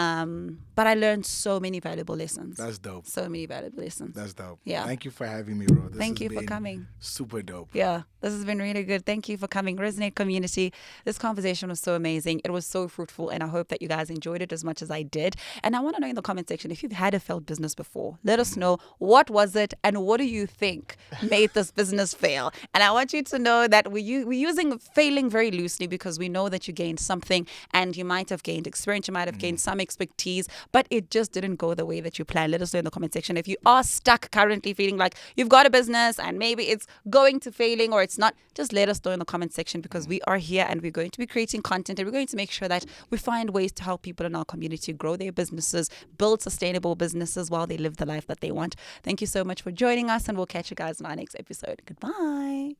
But I learned so many valuable lessons. That's dope. So many valuable lessons. That's dope. Yeah. Thank you for having me, bro. Thank you for coming. Super dope. Yeah, this has been really good. Thank you for coming. Resonate community. This conversation was so amazing. It was so fruitful and I hope that you guys enjoyed it as much as I did. And I want to know in the comment section if you've had a failed business before. Let us know what was it and what do you think made this business fail. And I want you to know that we're using failing very loosely because we know that you gained something and you might have gained experience, you might have gained some expertise, but it just didn't go the way that you planned. Let us know in the comment section if you are stuck currently feeling like you've got a business and maybe it's going to failing or it's not. Just let us know in the comment section because we are here and we're going to be creating content and we're going to make sure that we find ways to help people in our community grow their businesses, build sustainable businesses while they live the life that they want. Thank you so much for joining us and we'll catch you guys in our next episode. Goodbye.